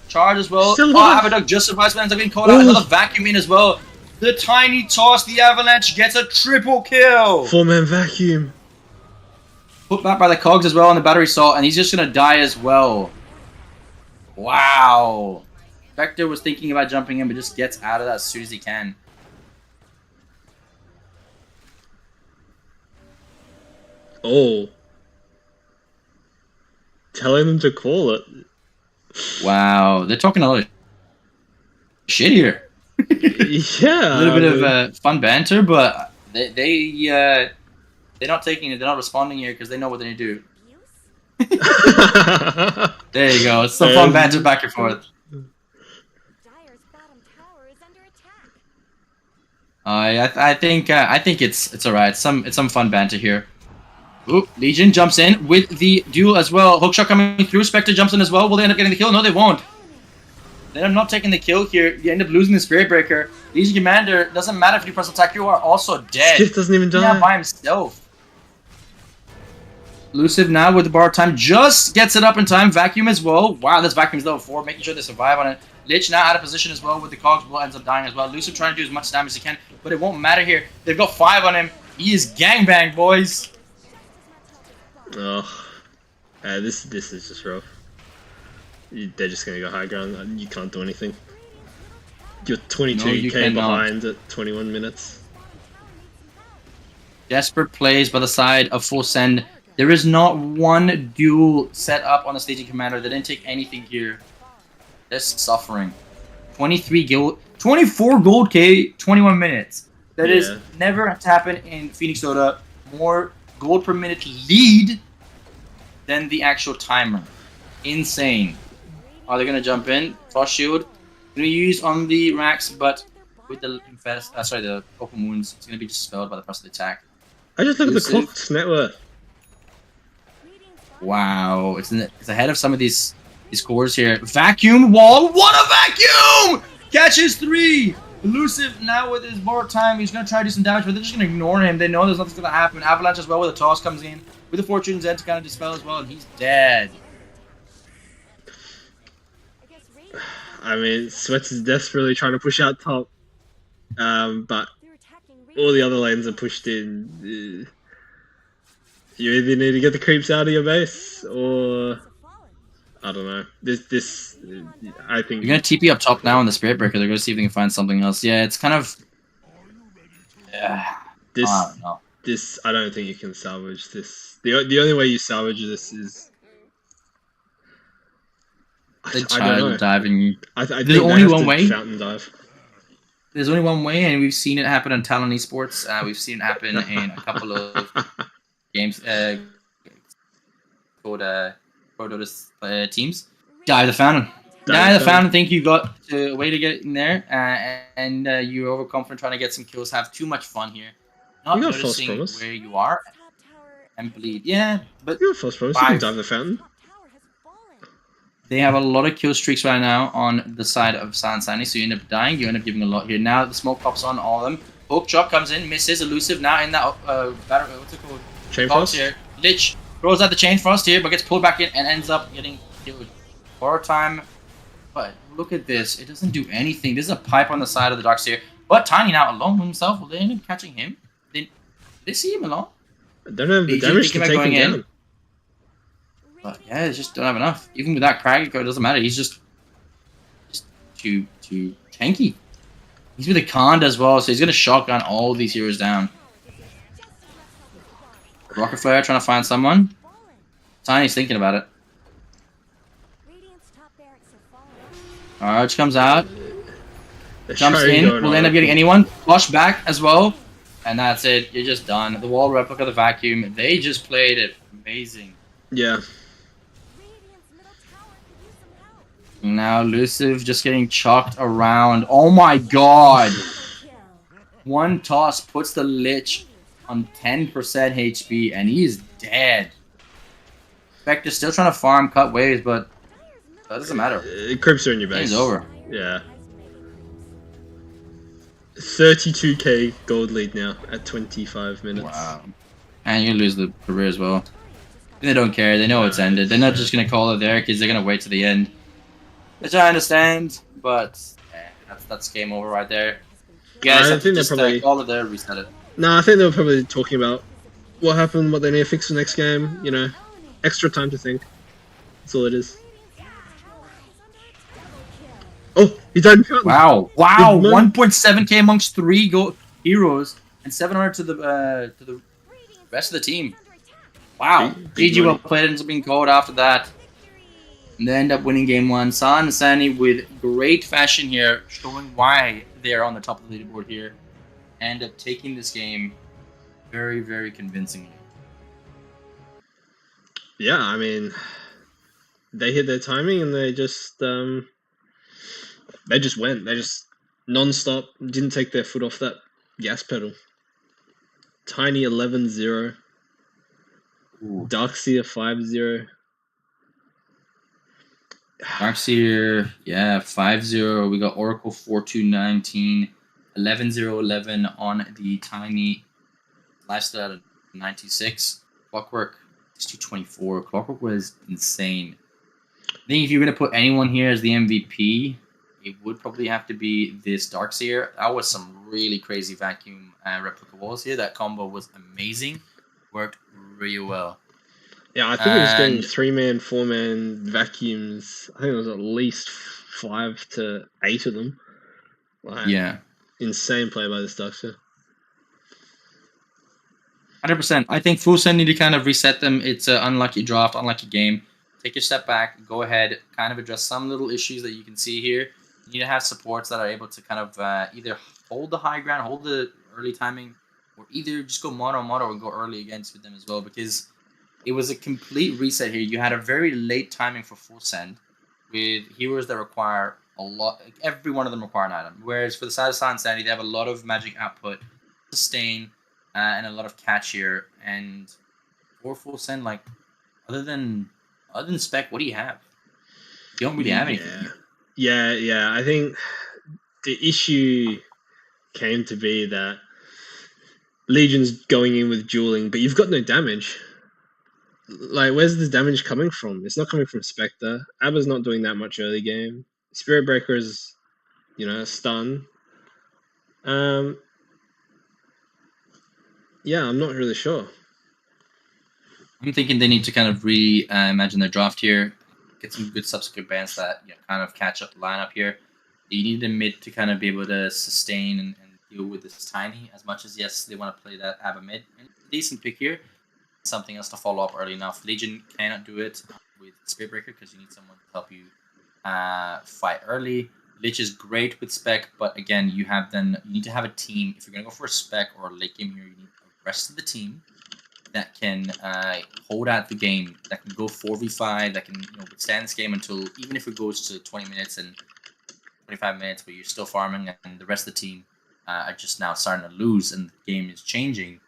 Charge as well. Still Abaddon just survives, but ends up getting caught out. Another vacuum in as well. The tiny toss, the Avalanche gets a triple kill. 4-man vacuum. Put back by the cogs as well on the Battery Assault, and he's just gonna die as well. Wow. Vector was thinking about jumping in, but just gets out of that as soon as he can. Oh. Telling them to call it. Wow. They're talking a lot of shit here. Yeah. A little bit of fun banter, but they're not taking it. They're not responding here because they know what they need to do. There you go. It's some fun banter back and forth. Dire's bottom tower is under attack. I think it's alright. It's some fun banter here. Ooh, Legion jumps in with the duel as well. Hookshot coming through. Spectre jumps in as well. Will they end up getting the kill? No, they won't. They end up not taking the kill here. You end up losing the Spirit Breaker. Legion Commander, doesn't matter if you press attack, you are also dead. Skiff doesn't even die. Yeah, by himself. Elusive now with the bar time. Just gets it up in time. Vacuum as well. Wow, this Vacuum's level 4, making sure they survive on it. Lich now out of position as well with the cogs. Will ends up dying as well. Elusive trying to do as much damage as he can, but it won't matter here. They've got 5 on him. He is gangbang, boys. Oh, this is just rough. They're just gonna go high ground. You can't do anything. You're 22k behind at 21 minutes. Desperate plays by the side of Full Send. There is not one duel set up on the Staging Commander. They didn't take anything here. They're suffering. 23 gold, 24 gold K, 21 minutes. That is never to happen in Phoenix Dota. More gold per minute lead than the actual timer. Insane. Are they gonna jump in? Frost Shield. Gonna use on the racks, but with the the open wounds, it's gonna be dispelled by the first attack. I just look at the clock's net worth. Wow, it's ahead of some of these cores here. Vacuum wall. What a vacuum! Catches 3. Elusive now with his more time. He's gonna try to do some damage, but they're just gonna ignore him. They know there's nothing gonna happen. Avalanche as well with a toss comes in with the Fortune's End to kind of dispel as well, and he's dead. I mean, Sweats is desperately trying to push out top, but all the other lanes are pushed in. You either need to get the creeps out of your base, or I don't know. This I think You're gonna TP up top now on the Spirit Breaker. They're gonna see if they can find something else. Yeah, it's kind of. this I don't know. this I don't think you can salvage this. The only way you salvage this is They I try don't to know. dive and I there's think they only have one to way. fountain dive. There's only one way, and we've seen it happen on Talon Esports. We've seen it happen in a couple of games. Called Dota teams. Dive the fountain. Dive the fountain. Think you got a way to get in there, and you're overconfident trying to get some kills. Have too much fun here. Not You got false noticing promise. where you are and bleed. Yeah, but You got false promise. You can dive the fountain. they have a lot of kill streaks right now on the side of San Sandy, so you end up dying. You end up giving a lot here. Now the smoke pops on all of them. Hook shot comes in, misses. Elusive now in that battery. What's it called? Chain frost here. Lich throws out the chain frost here, but gets pulled back in and ends up getting killed. Horror time. But look at this. It doesn't do anything. There's a pipe on the side of the Darkseer. But Tiny now alone with himself. Will they end up catching him? Did they see him alone? I don't have the They damage to think take about him going in. down. But yeah, they just don't have enough. Even with that Krag, it doesn't matter. He's just too tanky. He's with a Kond as well, so he's gonna shotgun all these heroes down. Rocket Flare trying to find someone. Tiny's thinking about it. Arch comes out. Jumps in. Will end up getting anyone. Flush back as well. And that's it. You're just done. The wall replica, the vacuum. They just played it amazing. Yeah. Now Elusive just getting chalked around. Oh my god. One toss puts the Lich on 10% HP and he is dead. Spectre's still trying to farm, cut waves, but that doesn't matter. Crypts are in your base. It's over. Yeah. 32k gold lead now at 25 minutes. Wow. And you're gonna lose the career as well. They don't care. They know it's ended. They're not just gonna call it there because they're gonna wait to the end. Which I understand, but that's game over right there. You guys have to just call it there, reset it. No, I think they were probably talking about what happened, what they need to fix for the next game. You know, extra time to think. That's all it is. Oh, he died in fountain. Wow! Wow! 1.7k amongst 3 heroes and 700 to the rest of the team. Wow! GG well played ends up being called after that. And they end up winning game 1. San and Sandy with great fashion here, showing why they're on the top of the leaderboard here. End up taking this game very, very convincingly. Yeah, I mean, they hit their timing and they just went. They just non-stop, didn't take their foot off that gas pedal. Tiny 11-0. Darkseer 5-0. Darkseer, yeah, 5-0. We got Oracle 4-2-19, 11-0-11 on the Tiny. Lifestyle at 96. Clockwork is 224. Clockwork was insane. I think if you're going to put anyone here as the MVP, it would probably have to be this Darkseer. That was some really crazy vacuum replica walls here. That combo was amazing. Worked really well. Yeah, I think it was getting 3-man, 4-man vacuums. I think it was at least 5 to 8 of them. Like, yeah. Insane play by this Darkseer. 100%. I think Full Send need to kind of reset them. It's an unlucky draft, unlucky game. Take a step back, go ahead, kind of address some little issues that you can see here. You need to have supports that are able to kind of either hold the high ground, hold the early timing, or either just go mono or go early against with them as well, because it was a complete reset here. You had a very late timing for Full Send with heroes that require a lot. Every one of them require an item. Whereas for the side of Silent Sandy, they have a lot of magic output, sustain, and a lot of catch here. And for Full Send, like other than spec, what do you have? You don't really have anything. Yeah. I think the issue came to be that Legion's going in with dueling, but you've got no damage. Like, where's the damage coming from? It's not coming from Spectre. Abba's not doing that much early game. Spirit Breaker is, a stun. Yeah, I'm not really sure. I'm thinking they need to kind of reimagine their draft here. get some good subsequent bans that kind of catch up the lineup here. You need the mid to kind of be able to sustain and deal with this Tiny as much as yes they want to play that Abba mid. And it's a decent pick here. Something else to follow up early enough. Legion cannot do it with Spearbreaker because you need someone to help you fight early. Lich is great with spec, but again, you need to have a team. If you're gonna go for a spec or a late game here, you need the rest of the team that can hold out the game, that can go 4v5, that can withstand this game until even if it goes to 20 minutes and 25 minutes, but you're still farming, and the rest of the team are just now starting to lose, and the game is changing.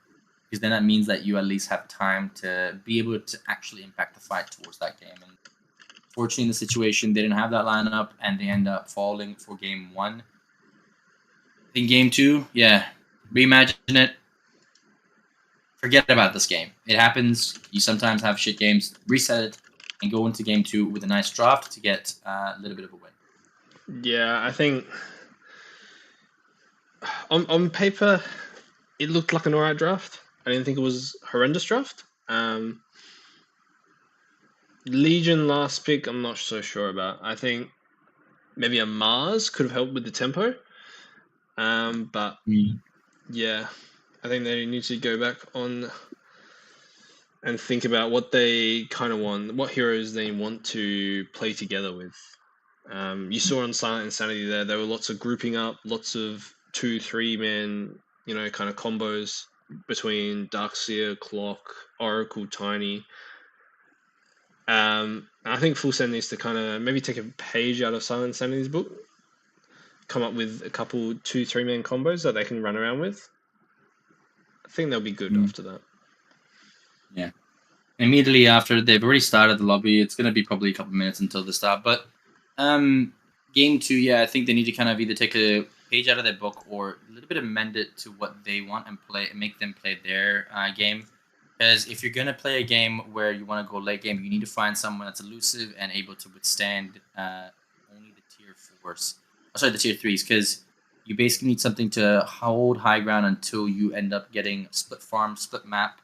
Because then that means that you at least have time to be able to actually impact the fight towards that game. And fortunately, in the situation, they didn't have that lineup, and they end up falling for game 1. In game 2, yeah, reimagine it. Forget about this game. It happens. You sometimes have shit games. Reset it and go into game 2 with a nice draft to get a little bit of a win. Yeah, I think on paper it looked like an alright draft. I didn't think it was a horrendous draft. Legion last pick, I'm not so sure about. I think maybe a Mars could have helped with the tempo. But yeah, I think they need to go back on and think about what they kind of want, what heroes they want to play together with. You saw on Silent Insanity there were lots of grouping up, lots of 2-3 man, kind of combos between Darkseer, Clock, Oracle, Tiny. I think Full Send needs to kind of maybe take a page out of Silent Insanity's book, come up with a couple 2-3 man combos that they can run around with. I think they'll be good after that. Yeah. Immediately after, they've already started the lobby. It's going to be probably a couple minutes until they start. But game 2, yeah, I think they need to kind of either take a page out of their book or a little bit amend it to what they want and make them play their game. Because if you're going to play a game where you want to go late game, you need to find someone that's elusive and able to withstand only the tier 4s. The tier 3s, because you basically need something to hold high ground until you end up getting split farm, split map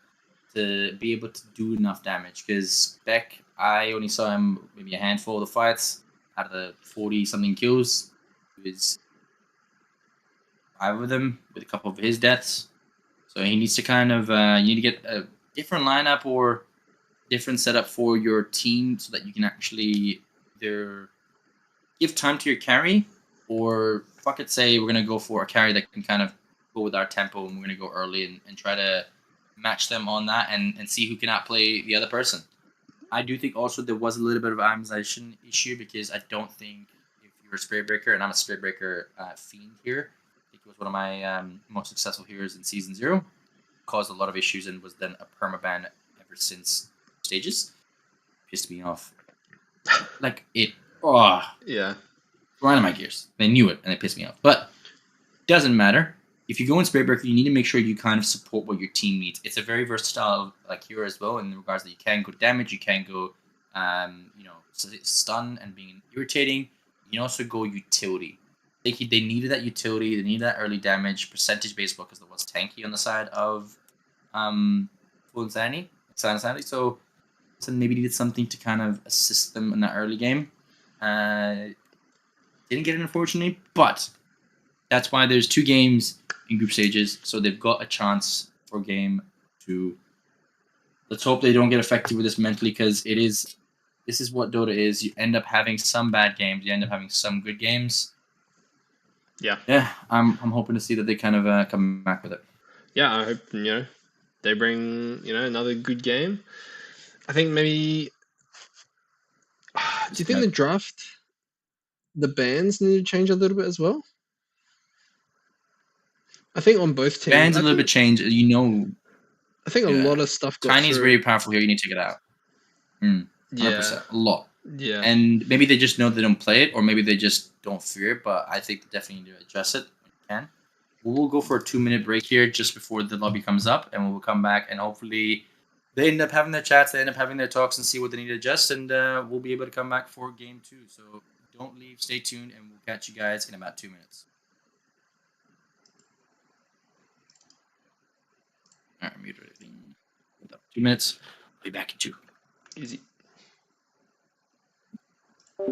to be able to do enough damage. Because Beck, I only saw him maybe a handful of the fights out of the 40-something kills. He was 5 of them with a couple of his deaths. So he needs to kind of, you need to get a different lineup or different setup for your team so that you can actually either give time to your carry or fuck it, say we're going to go for a carry that can kind of go with our tempo and we're going to go early and try to match them on that and see who can outplay the other person. I do think also there was a little bit of an optimization issue because I don't think if you're a Spirit Breaker, and I'm a Spirit Breaker fiend here, I think it was one of my most successful heroes in Season 0, caused a lot of issues and was then a permaban ever since stages. Pissed me off. Like it, yeah, right on my gears. They knew it and it pissed me off. But doesn't matter. If you go in Spirit Breaker, you need to make sure you kind of support what your team needs. It's a very versatile hero as well in regards that you can go damage, you can go, stun and being irritating. You can also go utility. They needed that utility. They needed that early damage percentage based because there was tanky on the side of Full Insanity. So maybe needed something to kind of assist them in that early game. Didn't get it unfortunately, but that's why there's 2 games in group stages, so they've got a chance for game 2. Let's hope they don't get affected with this mentally, because this is what Dota is. You end up having some bad games, you end up having some good games. Yeah, I'm hoping to see that they kind of come back with it. Yeah, I hope they bring another good game. I think maybe. Do you think the draft, the bans need to change a little bit as well? I think on both teams. Bans a little bit change. I think a lot of stuff got Tiny's through. very powerful here. You need to get out. 100%. A lot. Yeah. And maybe they just know they don't play it, or maybe they just don't fear it, but I think they definitely need to address it when you can. We'll go for a 2-minute break here just before the lobby comes up, and we'll come back, and hopefully they end up having their chats, they end up having their talks and see what they need to adjust, and we'll be able to come back for game 2. So don't leave, stay tuned, and we'll catch you guys in about 2 minutes. All right, mute everything. 2 minutes. I'll be back in 2. Easy. The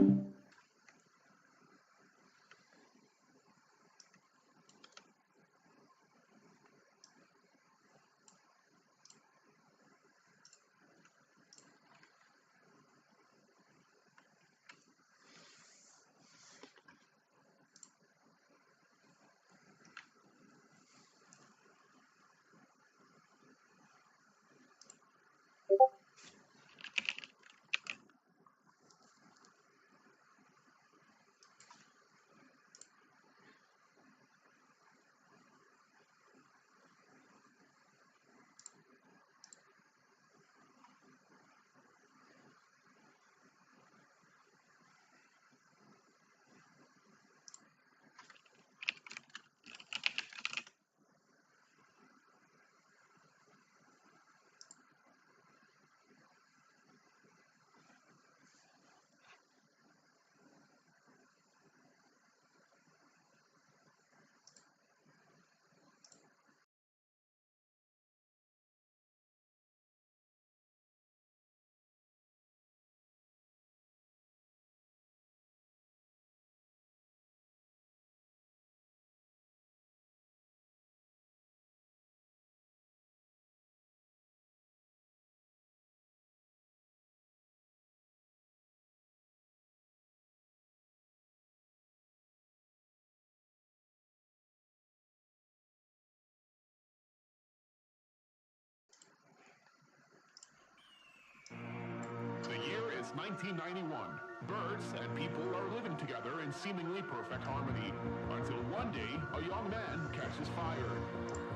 year is 1991. Birds and people are living together in seemingly perfect harmony. Until one day, a young man catches fire.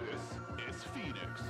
This is Phoenix.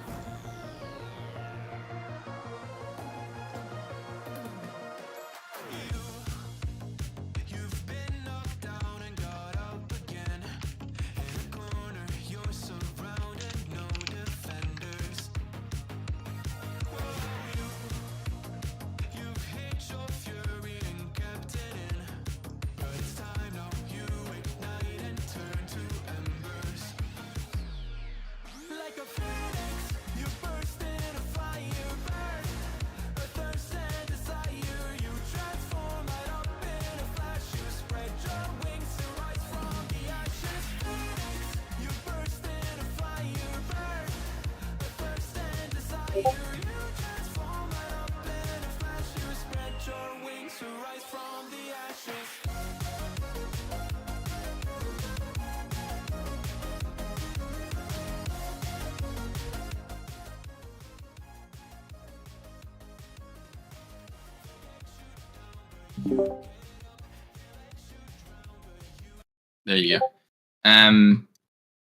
There you go.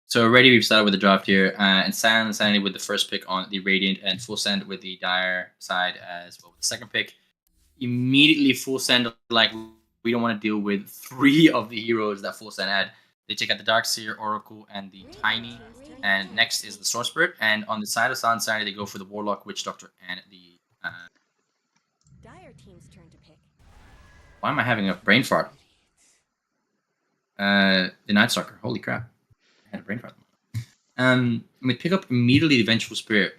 So already we've started with the draft here, and Sanity with the first pick on the Radiant, and Full Send with the Dire side as well with the second pick. Immediately Full Send, like, we don't want to deal with 3 of the heroes that Full Send had. They take out the Darkseer, Oracle, and the Tiny, and next is the Sword Spirit. And on the side of Sanity, they go for the Warlock, Witch Doctor, and the. Dire team's turn to pick. Why am I having a brain fart? The Night Stalker. Holy crap! I had a brain fart. We pick up immediately the Vengeful Spirit.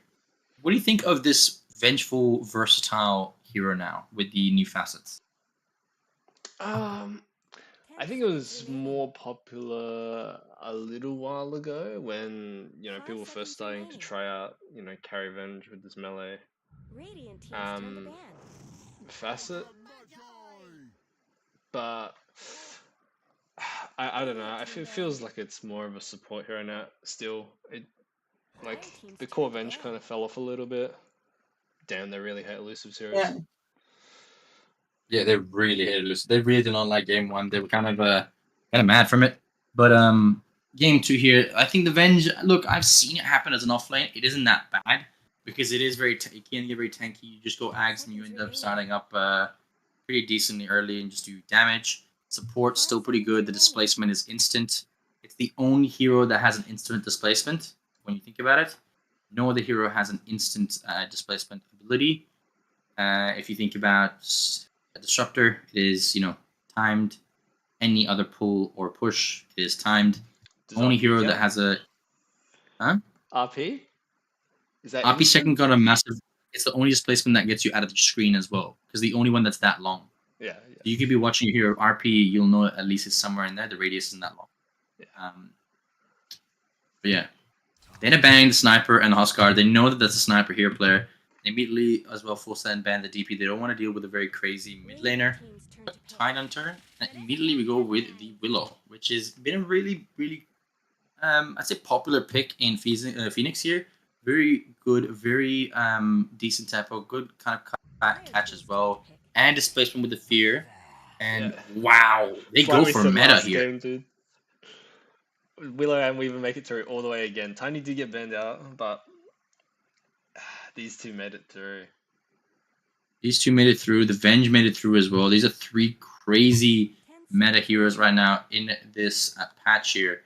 What do you think of this vengeful, versatile hero now with the new facets? I think it was more popular a little while ago when people were first starting to try out carry Venge with this melee Radiant team's turn to ban. facet, but I don't know. It feels like it's more of a support hero now. Still, like the core Venge kind of fell off a little bit. Damn, they really hate elusive series. Yeah, they really hated Lucy. They really did not like game 1. They were kind of mad from it. But game 2 here, I think the Venge. Look, I've seen it happen as an offlane. It isn't that bad because it is very. It can get very tanky. You just go Ags and you end up starting up pretty decently early and just do damage. Support's still pretty good. The displacement is instant. It's the only hero that has an instant displacement. When you think about it, no other hero has an instant displacement ability. If you think about a Disruptor, it is timed. Any other pull or push is timed. Only hero that has a RP. Is that RP instant? second got a massive. It's the only displacement that gets you out of the screen as well, because the only one that's that long. Yeah. You could be watching here RP, you'll know at least it's somewhere in there. The radius isn't that long. Yeah. But yeah. They had bang the sniper and the Huskar. They know that that's a sniper here player. They immediately as well full send ban the DP. They don't want to deal with a very crazy mid laner. Tide on turn. And immediately we go with the Willow, which has been a really, really I'd say popular pick in Phoenix here. Very good, very decent tempo, good kind of catch as well. And displacement with the fear. And wow, they It's like go we for said meta last here. game, dude. Willow and Weaver make it through all the way again. Tiny did get banned out, but these two made it through. These two made it through. The Venge made it through as well. These are three crazy meta heroes right now in this patch here.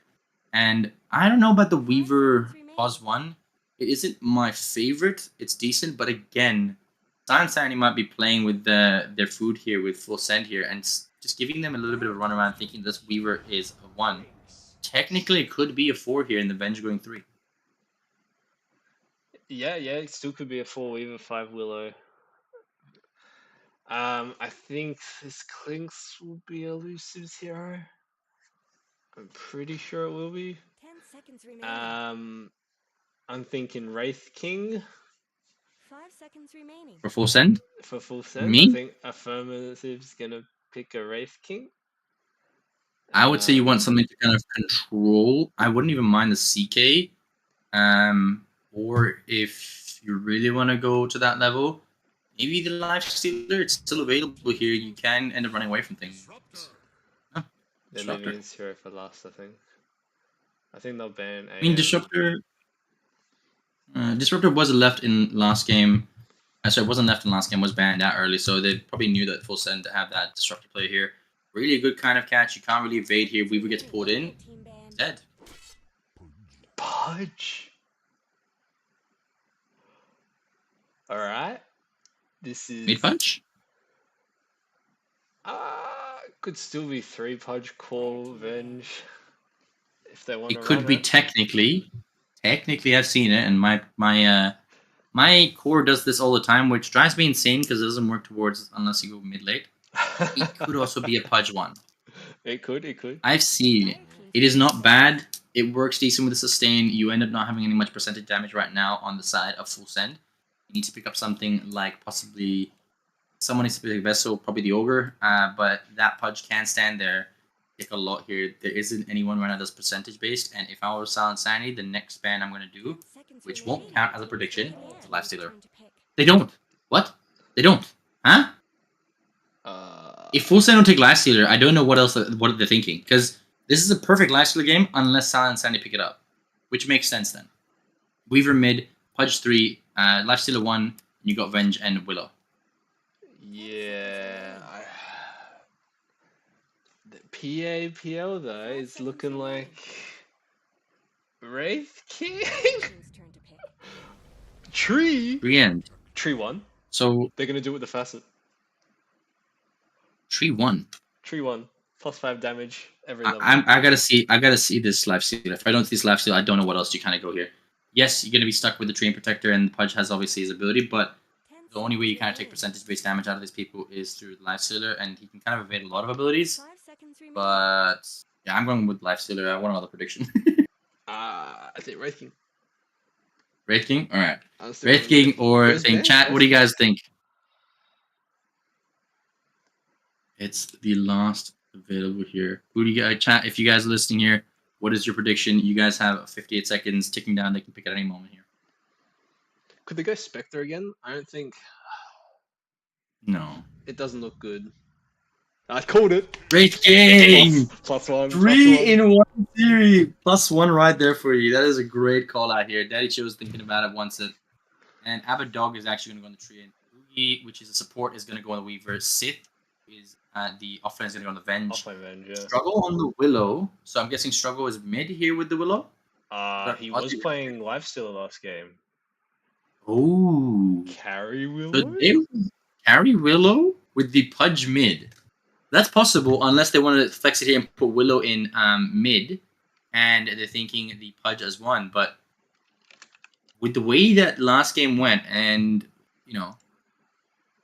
And I don't know about the Weaver Pause 1. It isn't my favorite. It's decent, but again, Silent Sanity might be playing with their food here with full send here and just giving them a little bit of a run around thinking this Weaver is a 1. Technically, it could be a 4 here in the Venge going 3. Yeah, it still could be a 4 Weaver, 5 Willow. I think this Clinks will be Elusive's hero. I'm pretty sure it will be. 10 seconds remaining. I'm thinking Wraith King 5 seconds remaining. For full send? for full send. Me? I think Affirmative's gonna pick a Wraith King. I would say you want something to kind of control. I wouldn't even mind the CK. Or if you really want to go to that level, maybe the Life Stealer. It's still available here. You can end up running away from things. Oh, They're Disruptor. leaving his hero for last, I think. I think they'll ban I mean, Disruptor. Disruptor was left in last game. Sorry, wasn't left in last game. Was banned out early, so they probably knew that full send to have that Disruptor play here. Really a good kind of catch. You can't really evade here. Weaver gets pulled in. He's dead. Pudge. Alright. This is Mid punch. could still be 3 Pudge Core Venge. If they want It to could run be it. technically. I've seen it, and my core does this all the time, which drives me insane because it doesn't work towards unless you go mid late. It could also be a Pudge 1. It could. I've seen it. It is not bad. It works decent with the sustain. You end up not having any much percentage damage right now on the side of full send. You need to pick up something like possibly someone needs to pick a Vessel, probably the Ogre, but that Pudge can stand there. Take a lot here. There isn't anyone right now that's percentage based, and if I were Silent Sanity, the next ban I'm going to do, which won't count as a prediction, is Life Stealer. They don't. What? They don't. Huh? If full send don't take Life Stealer, I don't know what they're thinking, because this is a perfect Life Stealer game unless Silent Sanity pick it up, which makes sense then. Weaver mid, Pudge 3, Life Stealer 1, and you got Venge and Willow. Yeah. The PAPL though is looking like Wraith King. Tree. End. Tree 1. So They're gonna do it with the facet. Tree 1. Tree 1. +5 damage every level. I gotta see this Life Stealer. If I don't see this Life Stealer, I don't know what else you kind of go here. Yes, you're gonna be stuck with the Train Protector, and Pudge has obviously his ability, but the only way you kind of take percentage-based damage out of these people is through the Life Stealer, and he can kind of evade a lot of abilities. But yeah, I'm going with Life Stealer. I want another prediction. I think Wraith King. Wraith King? Alright. Wraith King or thing. Chat, what do you guys think? It's the last available here. Who do you guys chat? If you guys are listening here, what is your prediction? You guys have 58 seconds ticking down. They can pick at any moment here. Could they go Spectre again? I don't think. No. It doesn't look good. I called it. Wraith King! +1. 3-in-1 theory. +1 right there for you. That is a great call out here. Daddy Chill was thinking about it once. And Abbott Dog is actually going to go on the tree. And Boogie, which is a support, is going to go on the Weaver. Sith is the offlane is going to go on the Venge. Struggle on the Willow. So I'm guessing Struggle is mid here with the Willow? He was playing Lifestealer last game. Oh. Carry Willow? So they carry Willow with the Pudge mid. That's possible unless they want to flex it here and put Willow in mid. And they're thinking the Pudge as 1. But with the way that last game went and,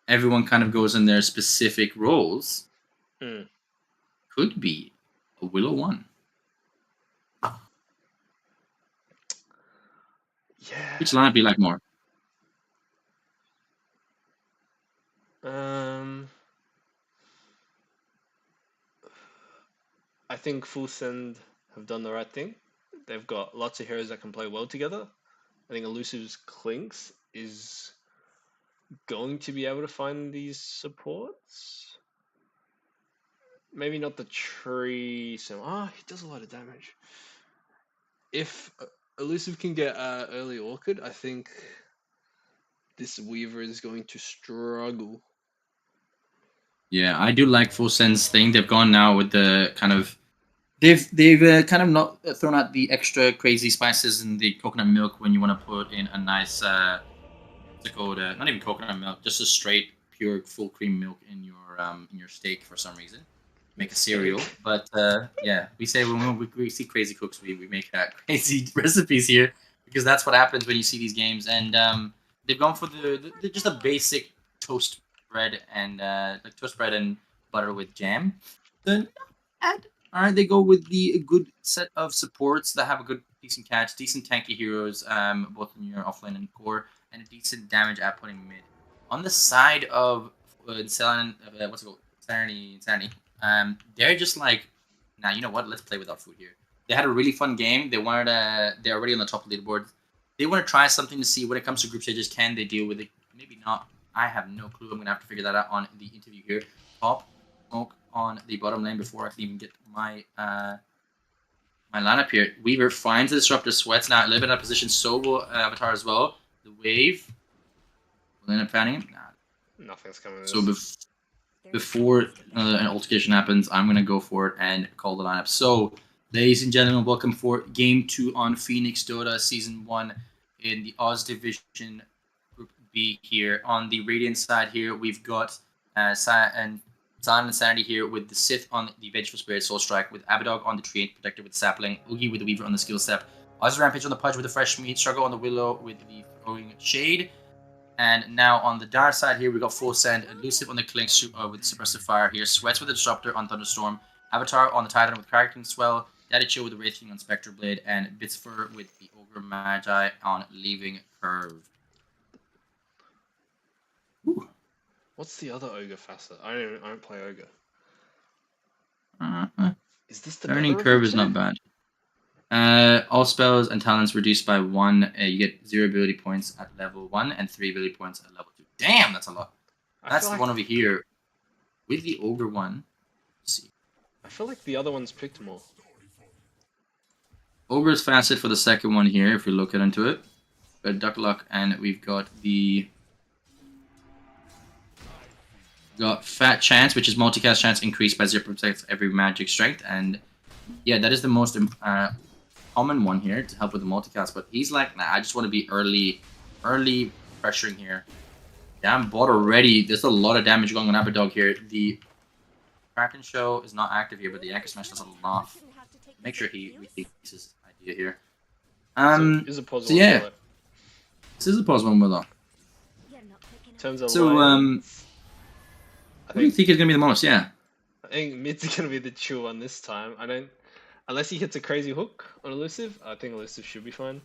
everyone kind of goes in their specific roles, Hmm. could be a Willow 1. Yeah. Which lineup do you like more? I think Full Send have done the right thing. They've got lots of heroes that can play well together. I think Elusive's Clinks is going to be able to find these supports. Maybe not the tree. So, he does a lot of damage. If Elusive can get early Orchid, I think this Weaver is going to struggle. Yeah, I do like Full Send's thing. They've gone now with the kind of they've kind of not thrown out the extra crazy spices and the coconut milk when you want to put in a nice what's it called? Not even coconut milk, just a straight pure full cream milk in your steak for some reason. Make a cereal, but yeah, we say when we see crazy cooks, we make crazy recipes here because that's what happens when you see these games. And they've gone for the just a basic toast bread and like toast bread and butter with jam. Then add. All right, they go with the good set of supports that have a good, decent catch, decent tanky heroes, both in your offlane and core, and a decent damage outputting mid. On the side of what's it called? Insanity. They're just like, now you know what? Let's play without food here. They had a really fun game. They wanted they're already on the top of the leaderboard. They want to try something to see when it comes to group stages. Can they deal with it? Maybe not. I have no clue. I'm gonna have to figure that out on the interview here. Top smoke on the bottom lane before I can even get my my lineup here. Weaver finds the disruptor, sweats now a little bit out of position. So will Avatar as well. The wave will end up fanning him. Nah. Nothing's coming. So before an altercation happens, I'm gonna go for it and call the lineup. So, ladies and gentlemen, welcome for Game 2 on Phoenix Dota Season 1 in the Oz Division Group B here. On the Radiant side here, we've got Silent and Sanity here with the Sith on the Vengeful Spirit Soul Strike, with Abadog on the Tree Protector with Sapling, Oogie with the Weaver on the Skill Step, Oz Rampage on the Pudge with the Fresh Meat, Struggle on the Willow with the Throwing Shade. And now on the Dire side here, we got Full Send, Elusive on the Clink with Suppressive Fire here, Sweats with the Disruptor on Thunderstorm, Avatar on the Titan with Kraken Swell, Daddy Chill with the Wraith King on Spectre Blade, and Bitsfur with the Ogre Magi on Leaving Curve. Ooh. What's the other Ogre facet? I don't play Ogre. Is this the Learning better Curve of is the not two? bad. All spells and talents reduced by 1. You get 0 ability points at level 1 and 3 ability points at level 2. Damn, that's a lot. That's the one over here with the Ogre one. Let's see. I feel like the other one's picked more. Ogre's facet for the second one here, if we look into it. We've got Duck Luck, and we've got Fat Chance, which is multicast chance increased by 0% every magic strength. And yeah, that is the most common one here to help with the multicast. But he's like, nah, I just want to be early pressuring here. Yeah, I'm bought already. There's a lot of damage going on Abadog here. The Kraken Show is not active here, but the Anchor Smash does a lot. Make sure he rethinks his idea here. So yeah, this is a pause one with In terms of so lines, what do you think is gonna be the most? Yeah, I think mid's gonna be the chill one this time. Unless he hits a crazy hook on Elusive, I think Elusive should be fine.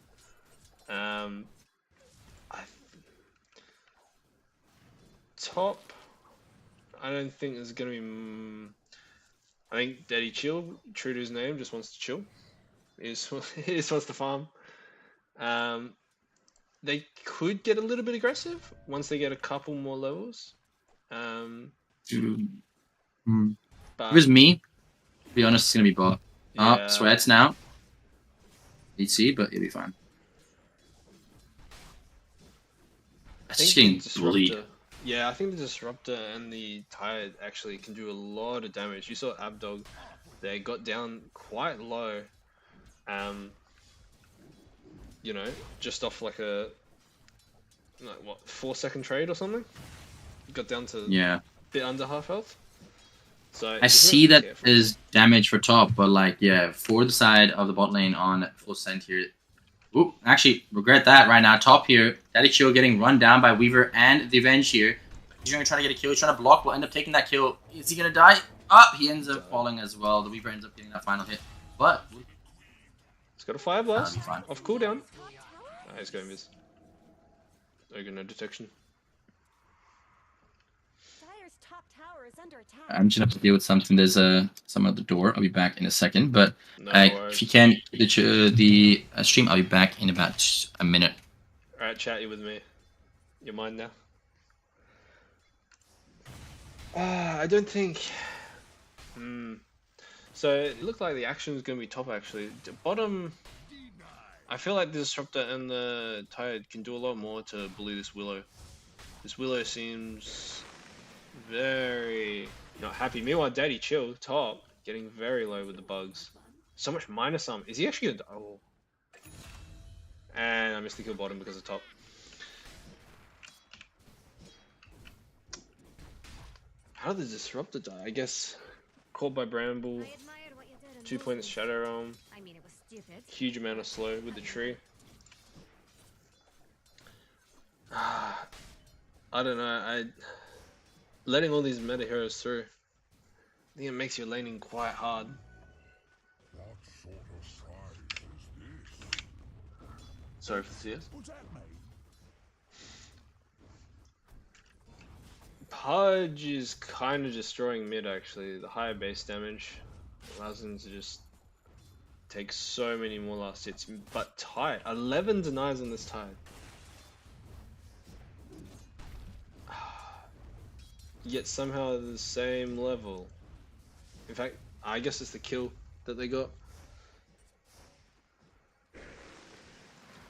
Top, I don't think there's gonna be. I think Daddy Chill, true to his name, just wants to chill. He just wants to farm. They could get a little bit aggressive once they get a couple more levels. If it was me, to be honest, it's gonna be bot. Yeah. Sweats now. DC, but it'll be fine. That's just getting bullied. Yeah, I think the Disruptor and the Tide actually can do a lot of damage. You saw Abdog, they got down quite low. You know, just off like a 4-second trade or something. Got down to a bit under half health. So I see that is damage for top, but like for the side of the bot lane on Full Send here. Oop, actually regret that right now. Top here, Daddy Chill getting run down by Weaver and the Avenge here. He's going to try to get a kill. He's trying to block. Will end up taking that kill. Is he going to die? Up! He ends up falling as well. The Weaver ends up getting that final hit. But He's got a fire blast. That'll be fine. Off cooldown. He's going Viz. No detection. Dire's top tower is under attack. I'm just going to have to deal with something. There's someone at the door. I'll be back in a second. But No if worries. you can, the stream, I'll be back in about a minute. Alright, chat you with me. You're mine now. I don't think. So it looked like the action is going to be top actually. The bottom. I feel like the Disruptor and the Tired can do a lot more to bully this Willow. This Willow seems very not happy. Meanwhile, Daddy Chill top getting very low with the bugs. So much minus arm. Is he actually gonna die? Oh. And I missed the kill bottom because of top. How did the Disruptor die? I guess caught by Bramble. I admired what you did in 2 points Shadow Realm. I mean, it was stupid. Huge amount of slow with the tree. I don't know. Letting all these meta heroes through, I think it makes your laning quite hard. What sort of size is this? Sorry for the CS. What's that mean? Pudge is kind of destroying mid actually. The higher base damage allows him to just take so many more last hits. But Tide, 11 denies on this Tide. Yet somehow the same level. In fact, I guess it's the kill that they got.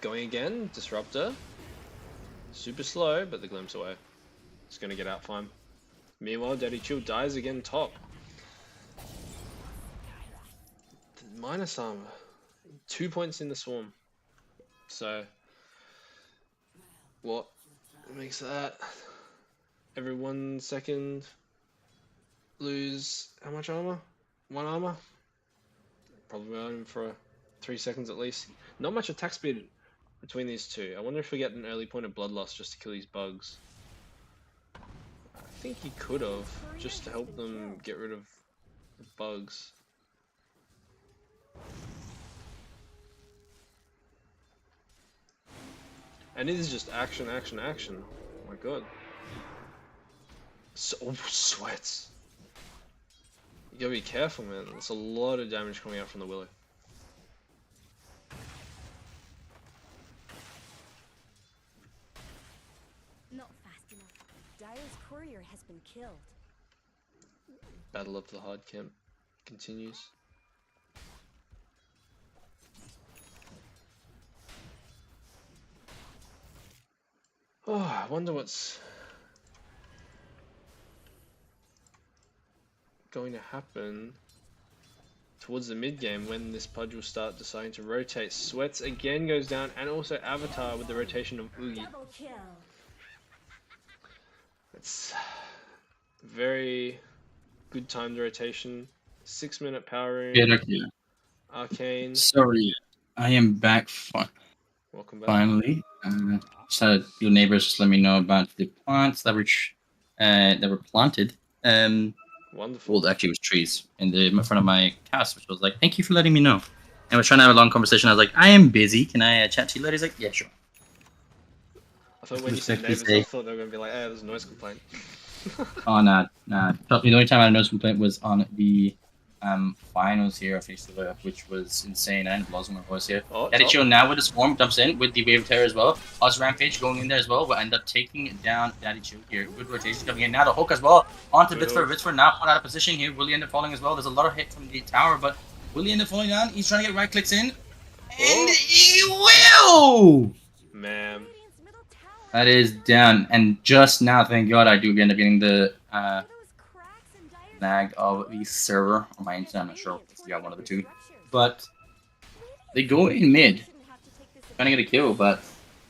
Going again, Disruptor. Super slow, but the glimpse away. It's gonna get out fine. Meanwhile, Daddy Chill dies again top. Minus armor. 2 points in the swarm. So, what makes that? Every 1 second lose how much armor? 1 armor? Probably on for 3 seconds at least. Not much attack speed between these two. I wonder if we get an early point of blood loss just to kill these bugs. I think he could have, just to help them get rid of the bugs. And it is just action, action, action. Oh my god. So, sweats. You gotta be careful, man. There's a lot of damage coming out from the Willow. Not fast enough. Dire's courier has been killed. Battle of the hard camp continues. Oh, I wonder what's going to happen towards the mid game when this Pudge will start deciding to rotate. Sweats again goes down, and also Avatar with the rotation of Oogie. Double kill. It's very good timed rotation. 6-minute power room. Yeah, okay. Arcane. Sorry, I am back Welcome back. finally. So your neighbors just let me know about the plants that were planted. Wonderful. Well, actually, it was trees in front of my house, which was like, "Thank you for letting me know." And we're trying to have a long conversation. I was like, "I am busy. Can I chat to you later?" He's like, "Yeah, sure." I thought when you said neighbors, I thought they were going to be like, hey, there's a noise complaint. Oh, nah. Trust me, the only time I had a noise complaint was on the finals here of Face Up, which was insane. I ended up losing my voice here. Oh, Daddy top. Chill now with the swarm jumps in with the Wave of Terror as well. Us Rampage going in there as well. We'll end up taking down Daddy Chill here. Good rotation coming in. Now the hook as well. Onto Good Vitsford. hook. Vitsford now put out of position here. Will he end up falling as well? There's a lot of hit from the tower, but will he end up falling down? He's trying to get right clicks in. And Oh. he will! Man. Radiant's middle tower. That is down. And just now, thank God, I do end up getting the Those cracks in Dire's lag of the server or my internet. I'm not sure if you got one of the two. But they go in mid, trying to get a kill, but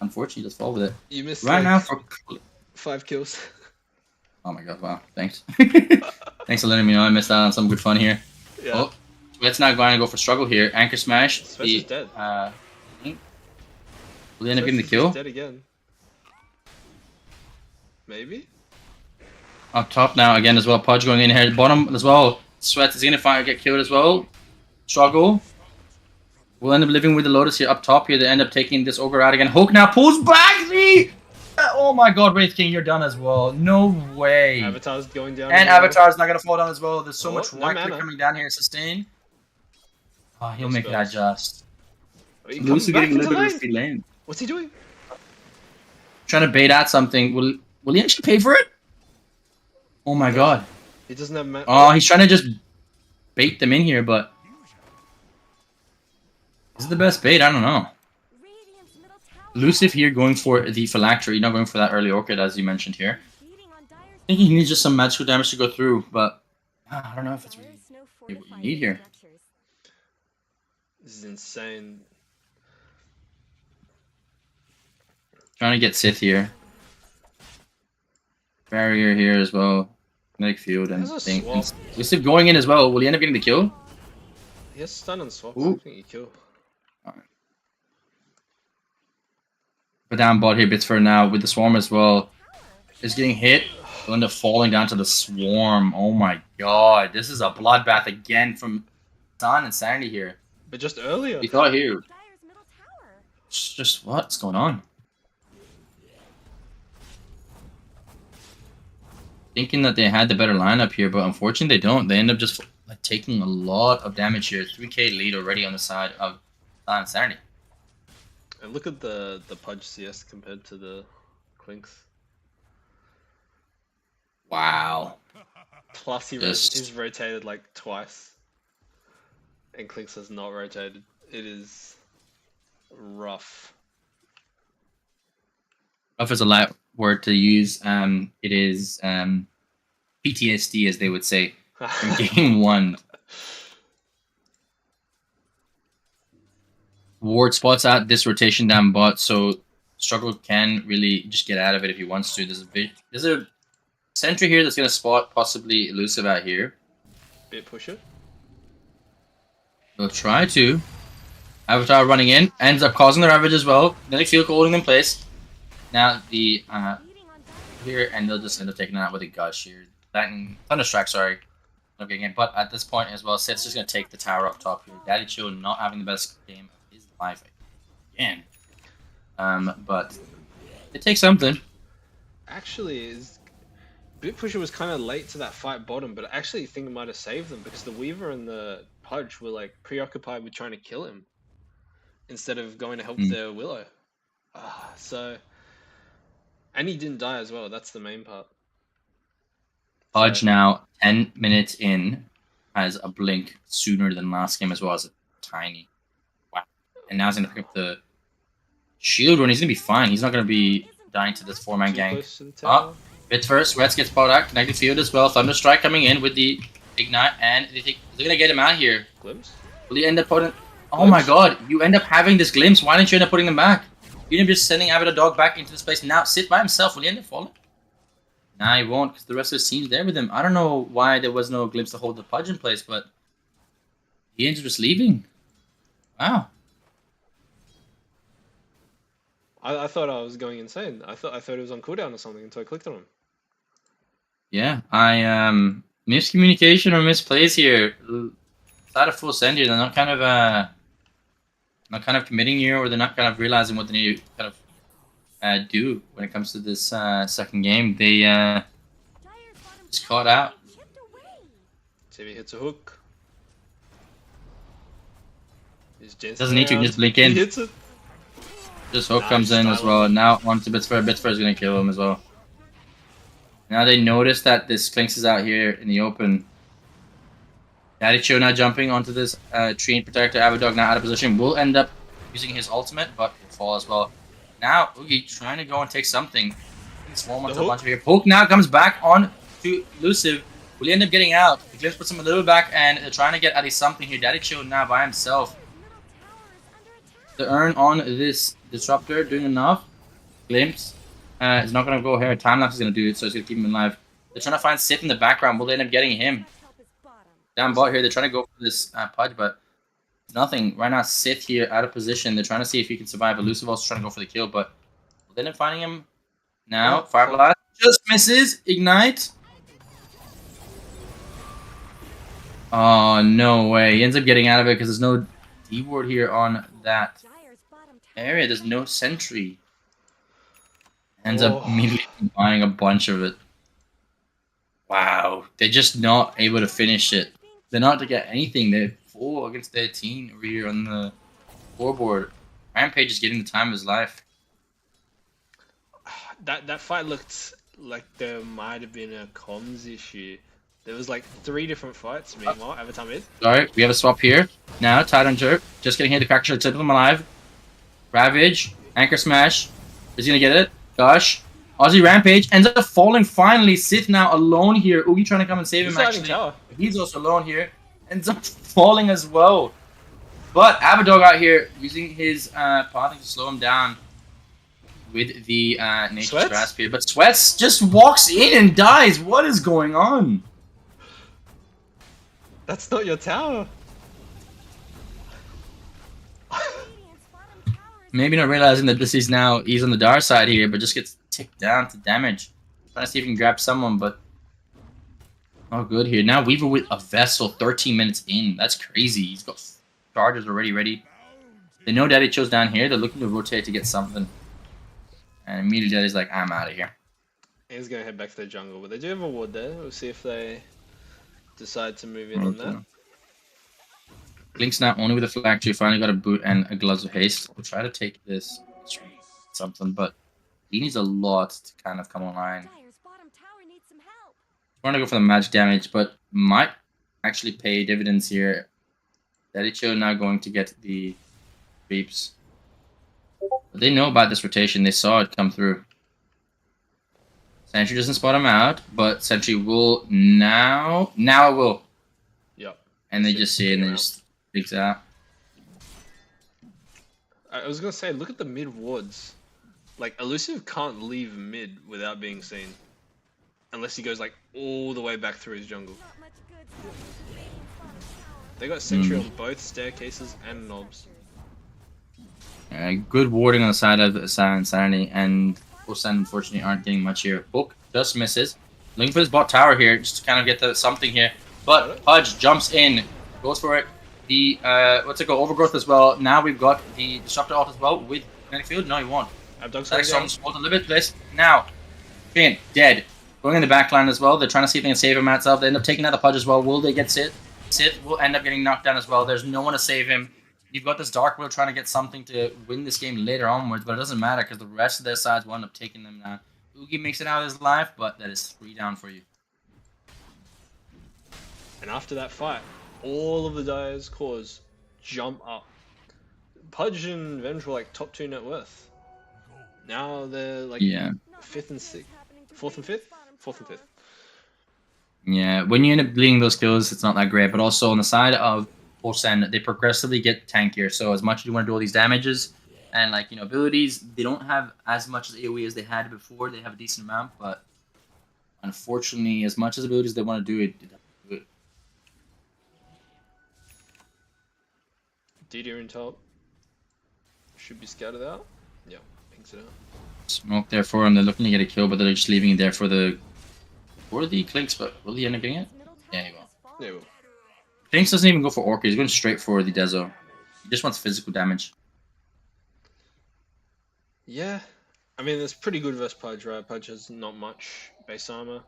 unfortunately just fall with it. You missed Right like now for 5 kills. oh my god, wow, thanks. Thanks for letting me know I missed out on some good fun here. Yeah. Oh, let's not going to go for struggle here. Anchor smash. Sweats is dead. Will they end up getting the Sweats is kill? dead again. Maybe? Up top now again as well. Pudge going in here. Bottom as well. Sweat is gonna get killed as well. Struggle. We'll end up living with the Lotus here up top here. They end up taking this ogre out again. Hook now pulls back the. Oh my god, Wraith King, you're done as well. No way. Avatar's going down. And Avatar's not gonna fall down as well. There's so much no right mana. click coming down here. Sustain. Oh, he'll No make it spells. adjust. Oh, he Lucy comes back getting a little into bit of lane. free lane. What's he doing? Trying to bait out something. Will he actually pay for it? Oh my god. He doesn't have mana. Oh, he's trying to just bait them in here, but is it the best bait? I don't know. Radiant's middle tower Elusive here going for the Phylactery, not going for that early Orchid as you mentioned here. beating on Dire's I think he needs just some magical damage to go through, but I don't know if it's really Dire's no what you fortified need here. structures. This is insane. Trying to get Sith here. Barrier here as well. Kinetic field and There's a thing. swap. Elusive going in as well. Will he end up getting the kill? He has stun and swap. Ooh. I think he killed. But down bot here, Bits for now with the swarm as well. Is getting hit. Will end up falling down to the swarm. Oh my god. This is a bloodbath again from Sun and Sanity here. But just earlier. We thought here. Dire's middle tower. It's just what's going on? Thinking that they had the better lineup here, but unfortunately they don't. They end up just like taking a lot of damage here. 3k lead already on the side of Sun and Sanity. And look at the Pudge CS compared to the Clinks. Wow. Plus Just- he's rotated like twice. And Clinks has not rotated. It is rough. Rough is a light word to use. It is PTSD, as they would say, from game one. Ward spots out this rotation down bot, so Struggle can really just get out of it if he wants to. There's a sentry here that's gonna spot possibly Elusive out here. Bit pusher. They'll try to. Avatar running in, ends up causing the ravage as well. Kinetic field holding in place. Now the Beating on Dire's here, and they'll just end up taking it out with a gush here. That and Thunderstrike, sorry. Not getting it. But at this point as well, Seth's just gonna take the tower up top here. Daddy Chill not having the best game of his life again. But it takes something. Actually, Bit pusher was kind of late to that fight bottom, but I actually think it might have saved them because the Weaver and the Pudge were like preoccupied with trying to kill him instead of going to help their Willow. So, and he didn't die as well. That's the main part. Pudge now 10 minutes in has a blink sooner than last game as well as a tiny. Wow. And now he's gonna pick up the shield run. He's gonna be fine. He's not gonna be dying to this 4-man Too gang. close to the tower. Bit first, Reds gets bought out, connected field as well. Thunderstrike coming in with the ignite, and they think they're gonna get him out here. Glimpse. Will you end up putting? Oh my god! You end up having this glimpse. Why didn't you end up putting them back? You end up just sending Avatar Dog back into the space. Now sit by himself. Will he end up falling? Nah, he won't, because the rest of his team's there with him. I don't know why there was no glimpse to hold the Pudge in place, but he ended up just leaving. Wow. I thought I was going insane. I thought it was on cooldown or something until I clicked on him. Yeah, I miscommunication or misplays here. It's not a full send here. They're not kind of committing here, or they're not kind of realizing what they need to kind of do when it comes to this second game. They Dire's bottom just tower caught out. is chipped away. See if he hits a hook. He's Doesn't need to, just blink in. He hits it. This hook Nice, comes in as well. silent. Now onto Bitsfur. Bitsfur is gonna kill him as well. Now they notice that this Clinks is out here in the open. Daddy Cho now jumping onto this tree and protector. Avidog now out of position. Will end up using his ultimate, but will fall as well. Now Oogie trying to go and take something. Swarm onto a hook. bunch of here. Poke now comes back on to Elusive. Will he end up getting out? The Glimpse puts him a little back, and they're trying to get at least something here. Daddy Cho now by himself. Dire's middle tower is under attack. To earn on this disruptor, doing enough. Glimpse is not going to go here. Time lapse is going to do it, so it's going to keep him alive. They're trying to find Sith in the background. Will they end up getting him? Best help is bottom. Down bot here, they're trying to go for this Pudge, but nothing. Right now, Sith here out of position. They're trying to see if he can survive. Elusive also trying to go for the kill, but will they end up finding him? Now, Oh, Fire Blast just misses. Ignite. Oh, no way. He ends up getting out of it because there's no D ward here on that Dire's bottom tower area. There's no sentry. Ends up Oh. immediately buying a bunch of it. Wow. They're just not able to finish it. They're not to get anything. They're 4 against 13 over here on the scoreboard. Rampage is getting the time of his life. That fight looked like there might have been a comms issue. There was like 3 different fights. Meanwhile, Avatar mid. Alright, we have a swap here. Now, Titan Jerk. Just getting hit to crack shot, tip him alive. Ravage. Anchor Smash. Is he gonna get it? Gosh. Aussie Rampage ends up falling finally. Sith now alone here. Oogie trying to come and save him actually. Tower. He's also alone here. Ends up falling as well. But Abadog out here using his pathing to slow him down with the Nature's Sweats? Grasp here. But Sweats just walks in and dies. What is going on? That's not your tower. Radiant's bottom tower is Maybe not realizing that this is now he's on the dark side here, but just gets ticked down to damage. Trying to see if he can grab someone, but oh, good here. Now Weaver with a vessel, 13 minutes in. That's crazy. He's got charges already ready. They know Daddy Chill's down here. They're looking to rotate to get something, and immediately Daddy's like, "I'm out of here." He's gonna head back to the jungle, but they do have a ward there. We'll see if they decide to move in on that. Blink's now only with a flag 2. Finally got a boot and a gloves of haste. We'll try to take this something, but he needs a lot to kind of come online. Dire's bottom tower needs some help. Want to go for the magic damage, but might actually pay dividends here. Daddy Chill now going to get the creeps. But they know about this rotation. They saw it come through. Sentry doesn't spot him out, but Sentry will now. Now it will. Yep. And they just see it and they just freaks out. I was gonna say, look at the mid wards. Like, Elusive can't leave mid without being seen. Unless he goes, like, all the way back through his jungle. Not much good stuff in Radiant's bottom tower. They got sentry on both staircases and knobs. Good warding on the side of Silent Sanity, and Osan unfortunately aren't getting much here. Book just misses. Looking for his bot tower here, just to kind of get the something here. But Pudge jumps in, goes for it. The what's it called? Overgrowth as well. Now we've got the Disruptor ult as well with Kinetic Field. No, he won't. Abdog's Static going down. Storm's ult a little bit less. Now, Finn dead. Going in the backline as well. They're trying to see if they can save him outside. They end up taking out the Pudge as well. Will they get Sith? Sith will end up getting knocked down as well. There's no one to save him. You've got this Dark Will trying to get something to win this game later onwards, but it doesn't matter because the rest of their sides will end up taking them down. Oogie makes it out of his life, but that is 3 down for you. And after that fight, all of the Dire's cores jump up. Pudge and Venge were like top 2 net worth. Now they're like Yeah. Not 5th and much good 6th. is happening to 4th and Radiant's 5th? bottom 4th and tower. 5th. Yeah, when you end up bleeding those kills, it's not that great. But also on the side of Olsen, they progressively get tankier. So as much as you want to do all these damages and like abilities, they don't have as much as AoE as they had before. They have a decent amount, but unfortunately, as much as abilities they want to do, it doesn't do it. DD in top. Should be scouted out. Yeah, pings it out. Smoke there for them. They're looking to get a kill, but they're just leaving it there for the Clinks. But will he end up getting it? Middle Yeah, tower he will. has fallen. Yeah, well. Clinks doesn't even go for Orchid. He's going straight for the Dezo. He just wants physical damage. Yeah. I mean, it's pretty good versus Pudge, right? Pudge has not much base armor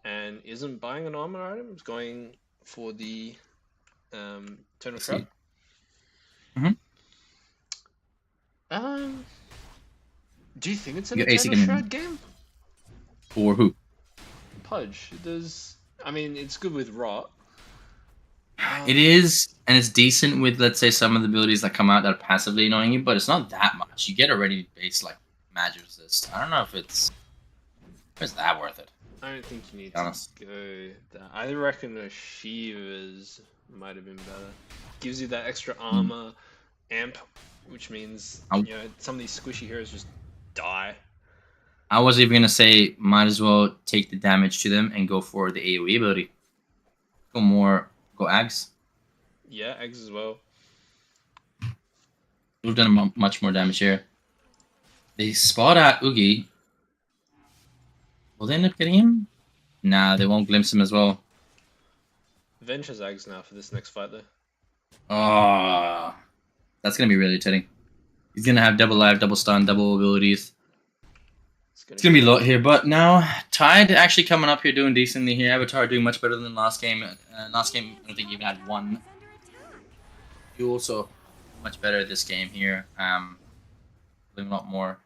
and isn't buying an armor item. It's going for the Eternal Let's Shroud. see. Mhm. Do you think it's an Your AC Eternal can- Shroud game? For who? Pudge. I mean, it's good with Rot. It is, and it's decent with, let's say, some of the abilities that come out that are passively annoying you, but it's not that much. You get a ready base like magic resist. I don't know if it's that worth it. I don't think you need Be honest. to go that. I reckon a Shiva's might have been better. Gives you that extra armor, amp, which means Ow. some of these squishy heroes just die. I was even gonna say, might as well take the damage to them and go for the AoE ability. Go Ags. Yeah, eggs as well. We've done much more damage here. They spot out Oogie. Will they end up getting him? Nah, they won't glimpse him as well. Venge has Ags now for this next fight though. Oh, that's gonna be really irritating. He's gonna have double life, double stun, double abilities. It's gonna be a lot here, but now Tide actually coming up here doing decently here. Avatar doing much better than last game. Last game, I don't think he even had one. You also much better this game here. Doing a lot more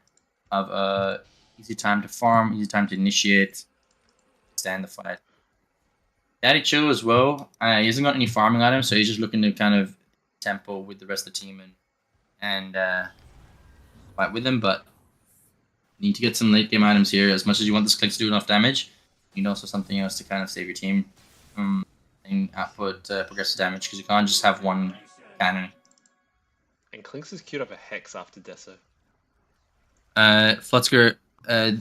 of easy time to farm, easy time to initiate, stand the fight. Daddy Chill as well. He hasn't got any farming items, so he's just looking to kind of tempo with the rest of the team and fight with them. But need to get some late game items here. As much as you want this click to do enough damage, you need also something else to kind of save your team from output progressive damage, because you can't just have one cannon. And Clinks is queued up a Hex after Deso. Flutsker,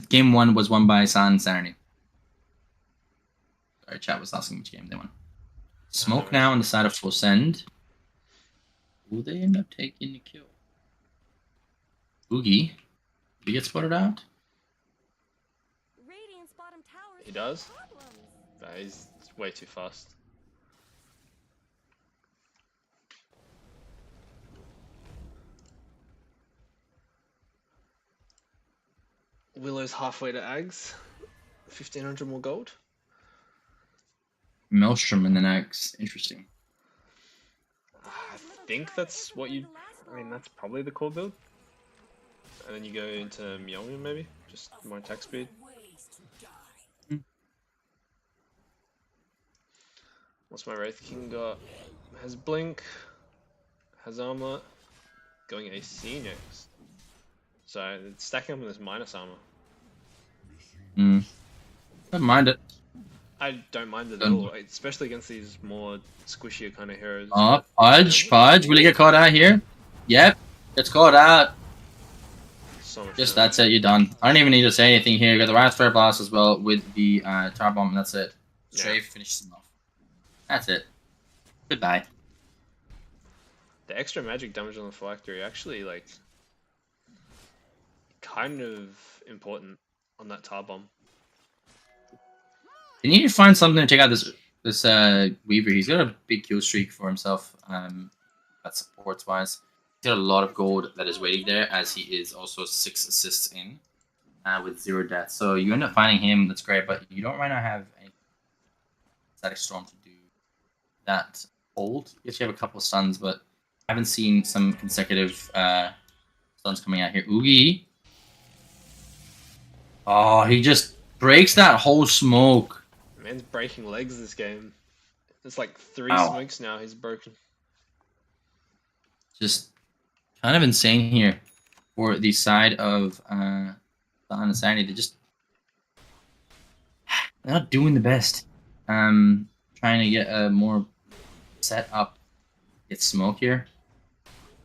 game 1 was won by San and Sanity. Sorry, chat was asking which game they won. Smoke now on the side of Full Send. Will they end up taking the kill? Oogie. Did he get spotted out? Radiant's bottom tower He does? problems. Nah, he's way too fast. Willow's halfway to Ags. 1500 more gold. Maelstrom and then X. Interesting. I think that's what you... I mean, that's probably the core build. And then you go into Myeongin maybe? Just more attack speed. What's my Wraith King got? Has Blink. Has Armor. Going AC next. So, it's stacking up with this minus armor. Don't mind it. I don't mind it at all, especially against these more squishier kind of heroes. Oh, Pudge. Will he get caught out here? Yep. Gets caught out. So much Just damage. that's it, you're done. I don't even need to say anything here. You got the Riot Flare Blast as well with the Tar Bomb, and that's it. Strafe finishes him off. That's it. Goodbye. The extra magic damage on the phylactery actually, like, kind of important on that tar bomb. They need to find something to take out this Weaver. He's got a big kill streak for himself. That supports wise. He's got a lot of gold that is waiting there, as he is also 6 assists in with 0 deaths. So you end up finding him. That's great, but you don't right now have any Static Storm to do that hold. Yes, you have a couple of stuns, but I haven't seen some consecutive stuns coming out here. Oogie. Oh, he just breaks that whole smoke. Man's breaking legs this game. There's like 3 Ow. smokes now he's broken. Just kind of insane here for the side of Sun and Sanity. They're not doing the best. Trying to get a more set up, get smoke here.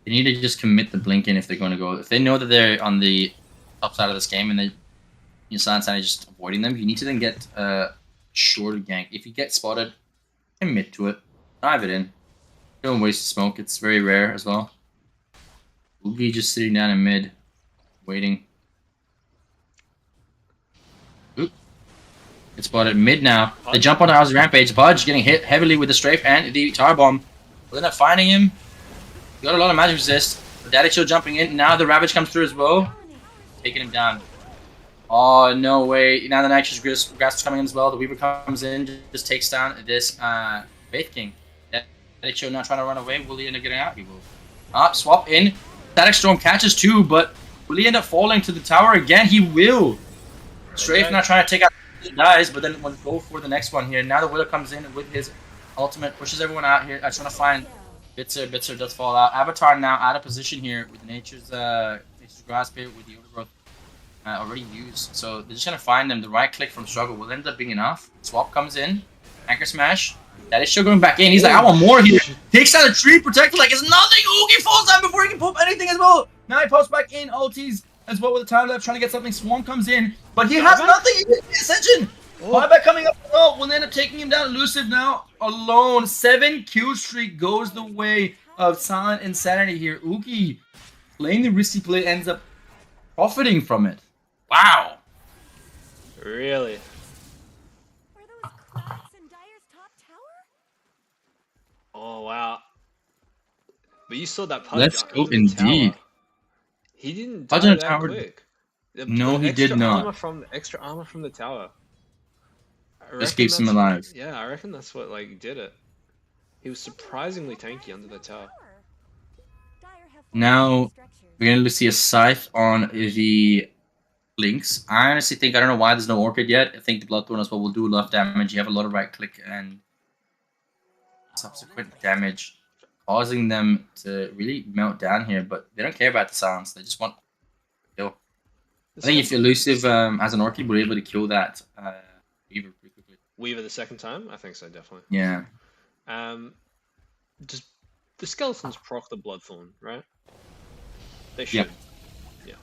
They need to just commit the blink in if they're going to go. If they know that they're on the top side of this game and they Sun and Sanity just avoiding them, you need to then get shorter gank. If you get spotted, commit to it. Dive it in. Don't waste the smoke. It's very rare as well. Oogie just sitting down in mid, waiting. Oop. It's spotted mid now. They jump on the House Rampage. Budge getting hit heavily with the strafe and the tar bomb. We'll end up finding him. He got a lot of magic resist. Daddy Chill jumping in. Now the Ravage comes through as well. Taking him down. Oh, no way. Now the Nitrous Grasp is coming in as well. The Weaver comes in, just takes down this Wraith King. Daddy Chill not trying to run away. Will he end up getting out? He will. Swap in. Static Storm catches too, but will he end up falling to the tower again? He will. Strafe not trying to take out the dies, but then we'll go for the next one here. Now the Willow comes in with his ultimate, pushes everyone out here. Trying to find Bitzer. Bitzer does fall out. Avatar now out of position here with the Nature's Grasp here with the Overgrowth already used. So they're just going to find them. The right click from Struggle will end up being enough. Swap comes in. Anchor Smash. That is still going back in. He's like, I want more here. Takes out a tree protector like it's nothing. Oogie falls down before he can pop anything as well. Now he pops back in. Ulties as well with the time left, trying to get something. Swarm comes in, but he has nothing. He gets the Ascension. Buyback coming up. Oh, will end up taking him down. Elusive now alone. 7 kill streak goes the way of Silent Insanity here. Oogie playing the risky play ends up profiting from it. Wow. Really? Were those cracks in Dyer's top tower? But you saw that Pudge Let's go under the indeed. tower. He didn't Pudge die on the that tower. quick. No, he did not. Extra armor from the tower. I Just reckon keeps him that's- alive. Yeah, I reckon that's what like did it. He was surprisingly tanky under the tower. Dire have Now fortified structures. we're gonna see a scythe on the Lynx. I honestly think I don't know why there's no Orchid yet. I think the Bloodthorn as well will do a lot of damage. You have a lot of right click and subsequent damage, causing them to really melt down here. But they don't care about the silence. They just want kill. I think if Elusive as an Orchid, we're able to kill that Weaver pretty quickly. Weaver the second time? I think so, definitely. Yeah. Just the skeletons proc the Bloodthorn, right? They should. Yep.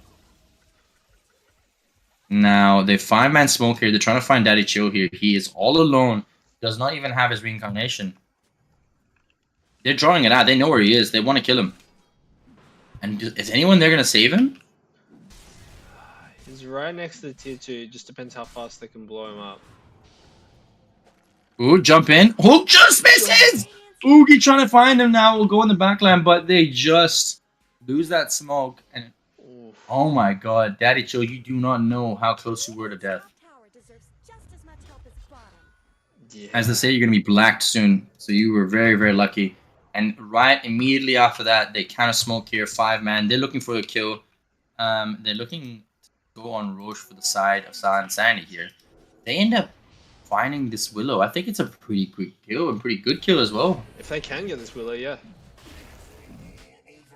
Now, they 5-man smoke here. They're trying to find Daddy Chill here. He is all alone. Does not even have his reincarnation. They're drawing it out. They know where he is. They want to kill him. And is anyone there going to save him? He's right next to the tier 2. Just depends how fast they can blow him up. Ooh, jump in. Oh, just misses! Oogie trying to find him now. Will go in the backline, but they just lose that smoke. And Oof. oh my god, Daddy Chill, you do not know how close you were to death. Tower deserves just as much help as bottom. Yeah. As they say, you're going to be blacked soon. So you were very, very lucky. And right immediately after that, they kind of smoke here. 5-man. They're looking for a kill. They're looking to go on Roche for the side of Silent Sandy here. They end up finding this Willow. I think it's a pretty quick kill and pretty good kill as well. If they can get this Willow, yeah.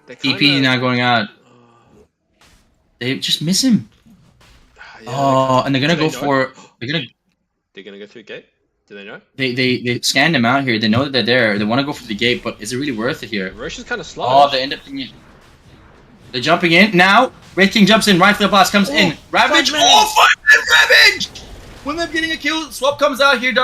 They TP now going out. They just miss him. Yeah, Oh, and they're gonna Do go they know? for. They're gonna go through gate? Do they know? They scanned them out here. They know that they're there. They want to go for the gate, but is it really worth it here? Roche is kind of slow. Oh, they end up. They're jumping in now. Red King jumps in. Right flip blast comes in. Ravage. 5 minutes. Oh, 5 Ravage! When they're getting a kill, Swap comes out here.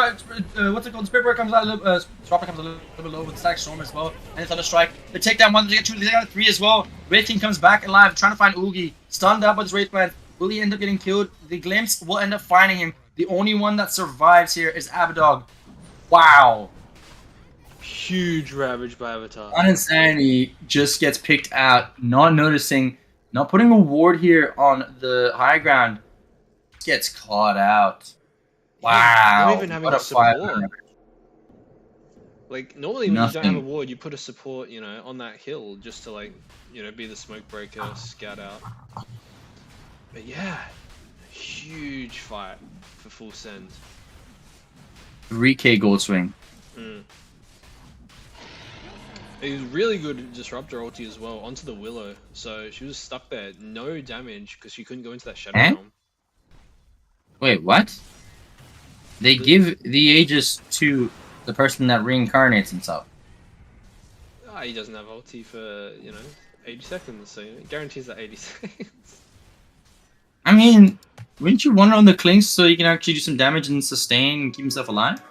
What's it called? Spirit Bird comes out. Swapper comes a little bit low with Stack Storm as well. And it's on a strike. They take down 1, they get 2, they got 3 as well. Red King comes back alive, trying to find Oogie. Stunned up with his Wraith Band. Will he end up getting killed? The Glimpse will end up finding him. The only one that survives here is Abadog. Wow. Huge ravage by Avatar. Insanity just gets picked out, not noticing, not putting a ward here on the high ground. Gets caught out. Wow. Not even having what a a support. 5-man. Like, normally when you don't have a Nothing. ward, you put a support, you know, on that hill just to, like, you know, be the smoke breaker, scout out. But yeah, huge fight for full send. 3k gold swing. It was really good disruptor ulti as well onto the Willow, so she was stuck there, no damage because she couldn't go into that Shadow Eh? Realm. Wait, what? They give the Aegis to the person that reincarnates himself. Ah, he doesn't have ulti for, you know, 80 seconds, so it guarantees that 80 seconds. I mean, wouldn't you want it on the clinks so you can actually do some damage and sustain and keep himself alive?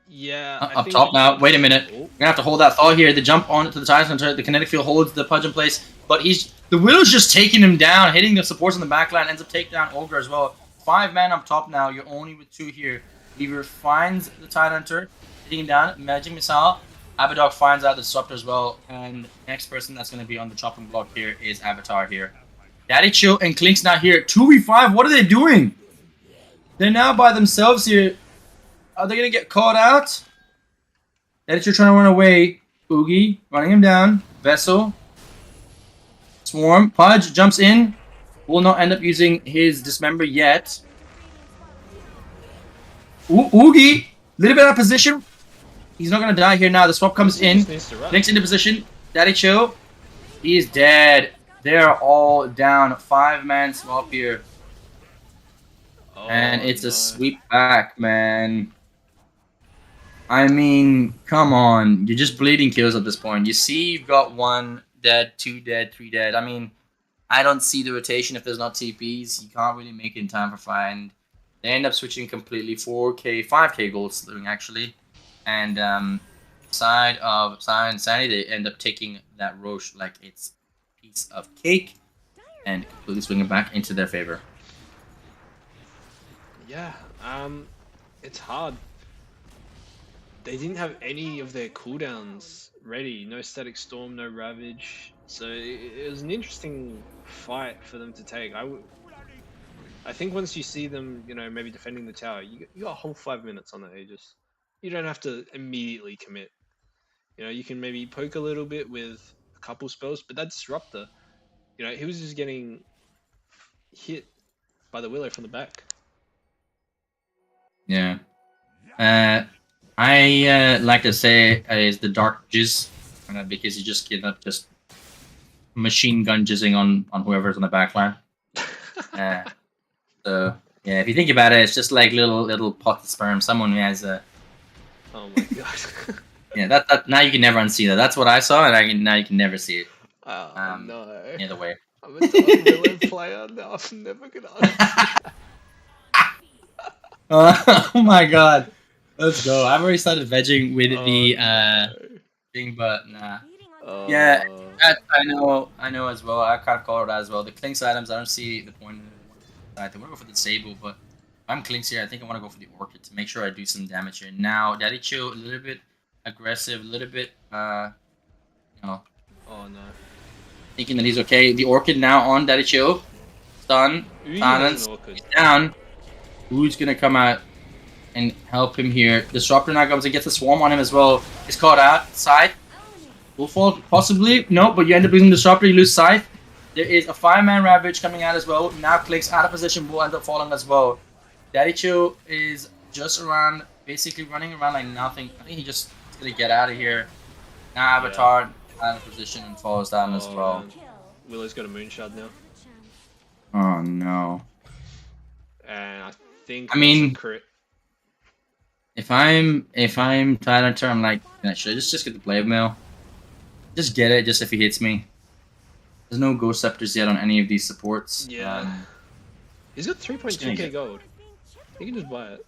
Yeah. Up top now. Wait a minute. We're gonna have to hold that thought here. The jump on to the Titan Hunter. The kinetic field holds the Pudge in place, but the Willow's just taking him down, hitting the supports on the backline. Ends up taking down Ogre as well. 5-man up top now. You're only with 2 here. Lever finds the Titan Hunter, hitting him down. Magic Missile. Abadog finds out the Disruptor as well, and the next person that's gonna be on the chopping block here is Avatar here. Daddy Chill and Clink's now here. 2v5. What are they doing? They're now by themselves here. Are they gonna get caught out? Daddy Chill trying to run away. Oogie running him down. Vessel. Swarm. Pudge jumps in. Will not end up using his Dismember yet. Ooh, Oogie. Little bit out of position. He's not gonna die here now. The swap comes in. Clink's into position. Daddy Chill. He is dead. They're all down. 5-man swap here. Oh, And it's no. a sweep back, man. I mean, come on. You're just bleeding kills at this point. You see you've got 1 dead, 2 dead, 3 dead. I mean, I don't see the rotation if there's not TPs. You can't really make it in time for find. They end up switching completely. 4k, 5k gold slewing, actually. And side of Silent Sandy, they end up taking that Roche like it's a piece of cake and completely swinging back into their favor. Yeah, it's hard. they didn't have any of their cooldowns ready. No Static Storm, no Ravage. So it was an interesting fight for them to take. I think once you see them, you know, maybe defending the tower, you got a whole 5 minutes on the Aegis. You don't have to immediately commit. You know, you can maybe poke a little bit with a couple spells, but that Disruptor, you know, he was just getting hit by the Willow from the back. Yeah. I like to say is the Dark Jizz, because you just get up just machine gun jizzing on whoever's on the back line. So yeah, if you think about it, it's just like little pot of sperm. Someone who has a. Oh my god. Yeah, that now you can never unsee that. That's what I saw, and now you can never see it. Oh no. Either way. I'm a Dark Willow player. Now I'm never gonna unsee that. Oh my god. Let's go. I've already started vegging with the thing, but nah. Yeah, I know as well. I kind of call it as well. The Clinks items, I don't see the point in it. I want to go for the Sable, but if I'm Clinks here, I think I want to go for the Orchid to make sure I do some damage here. Now, Daddy Chill, a little bit aggressive, a little bit, you know. Oh no. Thinking that he's okay. The Orchid now on Daddy Chill. Stun, silence, he's down. Who's gonna come out and help him here? Disruptor now comes and gets a swarm on him as well. He's caught out. Scythe. Will fall, possibly. No, but you end up losing Disruptor, you lose Scythe. There is a 5-man Ravage coming out as well. Now Clicks out of position, will end up falling as well. Daddy Chill is just around, basically running around like nothing. I think he just is gonna get out of here. Now Avatar out of position and falls down as well. Man. Willow's got a Moonshard now. Oh no. And I think I mean, that's a crit. if I'm Tyranitar, I'm like, should I just get the Blade Mail? Just get it, just if he hits me. There's no Ghost Scepters yet on any of these supports. Yeah. He's got 3.2k gold. He can just buy it.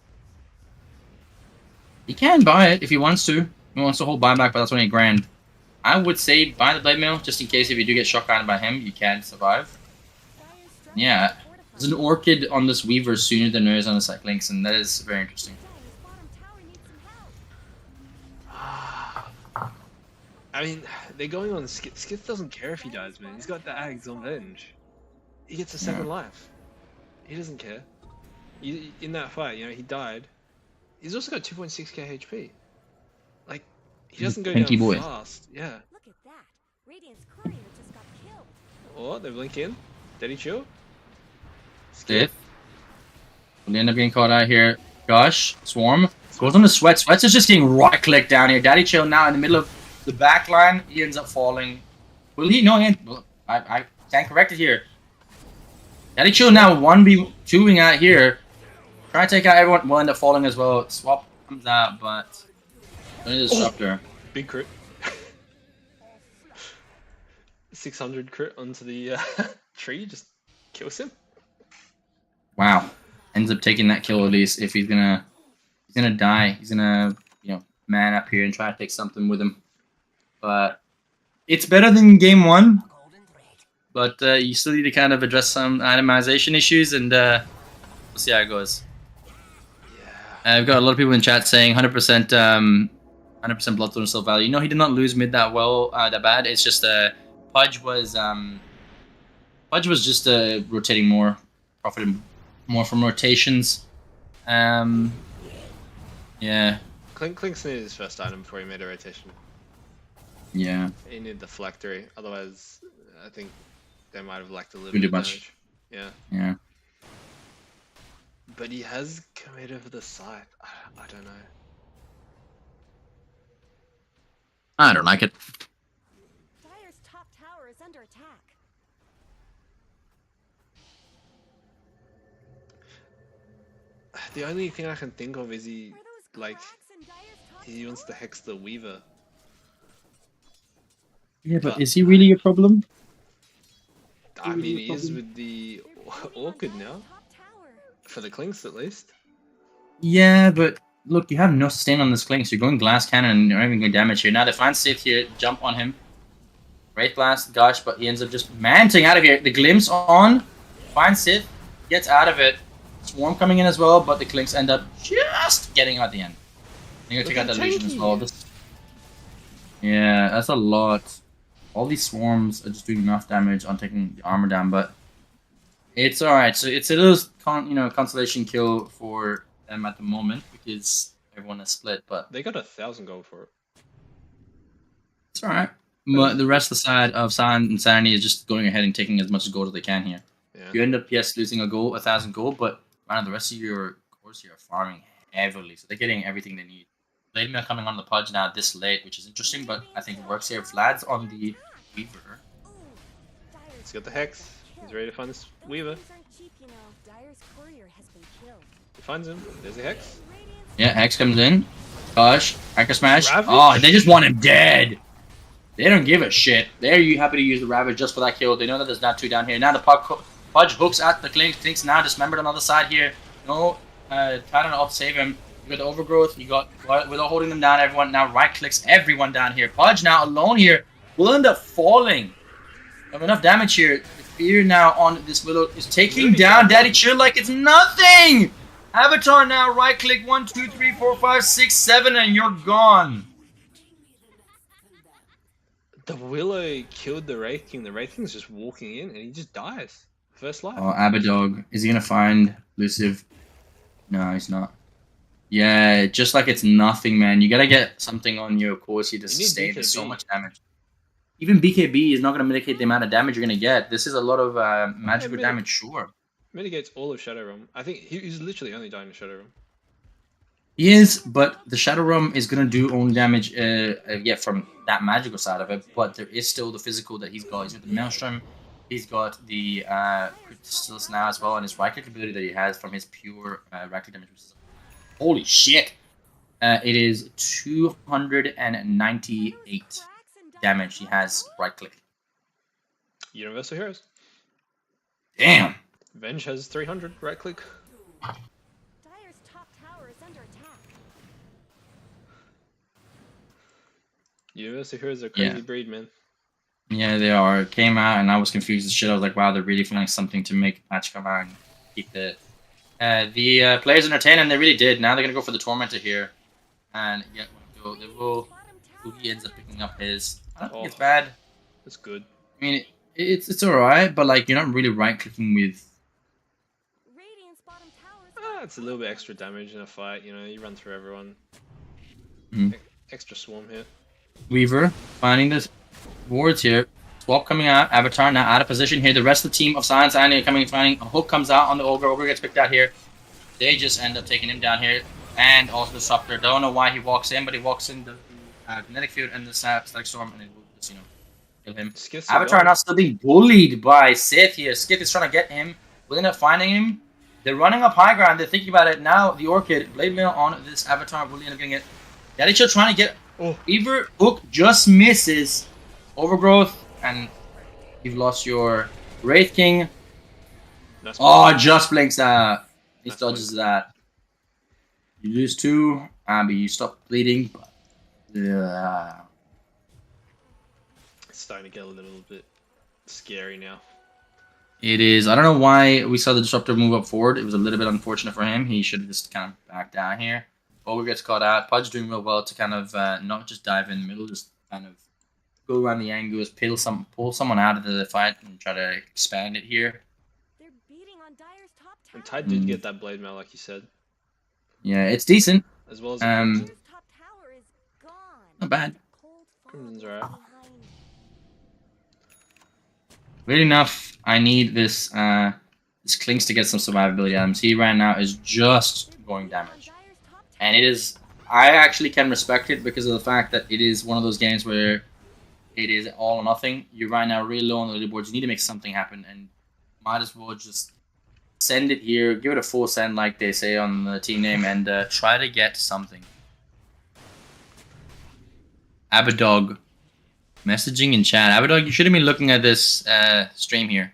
He can buy it if he wants to. He wants to hold buyback, but that's only $1,000. I would say buy the Blade Mail, just in case if you do get shotgunned by him, you can survive. Yeah. There's an Orchid on this Weaver sooner than there is on the Cyclinks, and that is very interesting. I mean, they're going on Skith. Skith doesn't care if he dies, man. He's got the Ags on Venge. He gets a second life. He doesn't care. In that fight, you know, he died. He's also got 2.6k HP. Like, he doesn't go down fast. Yeah. Look at that. Radiant's courier just got killed. Oh, they blink in. Daddy Chill. Skith. Will end up getting caught out here. Gosh. Swarm. Goes on the Sweat. Sweats is just getting right-clicked down here. Daddy Chill now in the middle of the back line. He ends up falling. Will he? No, I can't correct it here. Daddy Chill now 1v2ing out here. Try to take out everyone. Will end up falling as well. Swap comes out, but only the Disruptor. Big crit. 600 crit onto the tree. Just kills him. Wow. Ends up taking that kill at least. If he's gonna die. He's gonna, man up here and try to take something with him. But it's better than game 1. But you still need to kind of address some itemization issues, and we'll see how it goes. Yeah. I've got a lot of people in chat saying 100% 100% Bloodstone still value. No, he did not lose mid that well, that bad. It's just Pudge was just rotating more, profiting more from rotations. Yeah. Clinks needed his first item before he made a rotation. Yeah. He needed the Phylactery, otherwise I think they might have lacked a little Really bit of much. damage. Yeah. Yeah. But he has committed over the side. I don't know. I don't like it. Dire's top tower is under attack. The only thing I can think of is he Are those like cracks in Dire's top he wants to hex the Weaver. Yeah, but is he really a problem? I mean, he is with the Orchid now, top tower? for the Clinks at least. Yeah, but look, you have no sustain on this Clink, so you're going Glass Cannon and you're not even going damage here. Now they find Sith here, jump on him. Wraith Blast, gosh, but he ends up just manting out of here. The Glimpse on, finds Sith, gets out of it. Swarm coming in as well, but the Clinks end up just getting out at the end. I'm gonna take Look out how that Legion as tanky. well. Yeah, that's a lot. All these swarms are just doing enough damage on taking the armor down, but it's alright. So it's a little consolation kill for them at the moment because everyone is split, but They got 1,000 gold for it. it's alright. But the rest of the side of Silent Insanity is just going ahead and taking as much gold as they can here. Yeah. You end up, yes, losing 1,000 gold, but right now the rest of your cores here are farming heavily, so they're getting everything they need. Blade Mail coming on the Pudge now this late, which is interesting, but I think it works here. Vlad's on the Weaver. Ooh, Dyer's He's got the Hex. He's ready to find this Those Weaver. things aren't cheap, you know. Dyer's courier has been killed. He finds him. There's the Hex. Radiant's Yeah, Hex comes in. Push. Anchor Smash. Ravage? Oh, they just want him dead. They don't give a shit. They're happy to use the Ravage just for that kill. They know that there's not two down here. Now the Pudge hooks at the Clinks now dismembered on the other side here. No Titan up to save him. You got the Overgrowth. You got, without holding them down, everyone now right clicks everyone down here. Pudge now alone here will end up falling. Have enough damage here. The fear now on this Willow is taking down Daddy Chill like it's nothing. Avatar now right click 1, 2, 3, 4, 5, 6, 7, and you're gone. The Willow killed the Wraith King. The Wraith King's just walking in and he just dies. First life. Oh, Abadog. Is he gonna find Luciv? No, he's not. Yeah, just like it's nothing, man. You gotta get something on your course here to You need sustain there's so BKB. much damage. Even BKB is not gonna mitigate the amount of damage you're gonna get. This is a lot of magical mitig- damage, sure. Mitigates all of Shadow Realm. I think he's literally only dying in Shadow Realm. He is, but the Shadow Realm is gonna do only damage, from that magical side of it. But there is still the physical that he's got. He's got the Maelstrom. He's got the Crystals now as well, and his right click ability that he has from his pure right click damage. Holy shit! It is 298 damage he has right click. Universal Heroes. Damn! Venge has 300 right click. Dyer's top tower is under attack. Universal Heroes are a crazy Yeah. breed, man. Yeah, they are. It came out and I was confused as shit. I was like, wow, they're really feeling something to make the patch come out and keep the players entertained, and they really did. Now they're gonna go for the Tormentor here, and yeah, they will. He ends up picking up his. I don't think it's bad. That's good. I mean, it's alright, but like you're not really right clicking with. Radiant's bottom tower is It's a little bit extra damage in a fight. You know, you run through everyone. Mhm. Extra swarm here. Weaver finding the wards here. Swap coming out. Avatar now out of position here. The rest of the team of Science and coming and finding a hook comes out on the Ogre. Ogre gets picked out here. They just end up taking him down here. And also the Disruptor. Don't know why he walks in, but he walks in the Kinetic Field and the Static Storm, and it will just, kill him. Skith's Avatar now still being bullied by Sith here. Skith is trying to get him. We'll end up finding him. They're running up high ground. They're thinking about it now. The Orchid, Blade Mail on this Avatar. Will end up getting it. Daddy Chill trying to get Weaver. Hook just misses. Overgrowth, and you've lost your Wraith King. Nice Oh, just blinks out. He Nice dodges that. You lose 2, but you stop bleeding. Yeah. It's starting to get a little bit scary now. It is. I don't know why we saw the Disruptor move up forward. It was a little bit unfortunate for him. He should have just kind of backed down here. Ogre gets caught out. Pudge doing real well to kind of not just dive in the middle, just kind of go around the angles, pull someone out of the fight and try to expand it here. They're beating on Dyer's top tower. And Tide did get that blade mail, like you said, Yeah, it's decent. as well as Dyer's top tower is gone. Not bad. Cold Crimson's fall alright. behind. Weird enough, I need this this Clinks to get some survivability items. He right now is just going damage. And it is, I actually can respect it because of the fact that it is one of those games where it is all or nothing. You're right now really low on the leaderboards. You need to make something happen, and might as well just send it here, give it a full send like they say on the team name, and try to get something. Abadog. Messaging in chat. Abadog, you should have been looking at this stream here.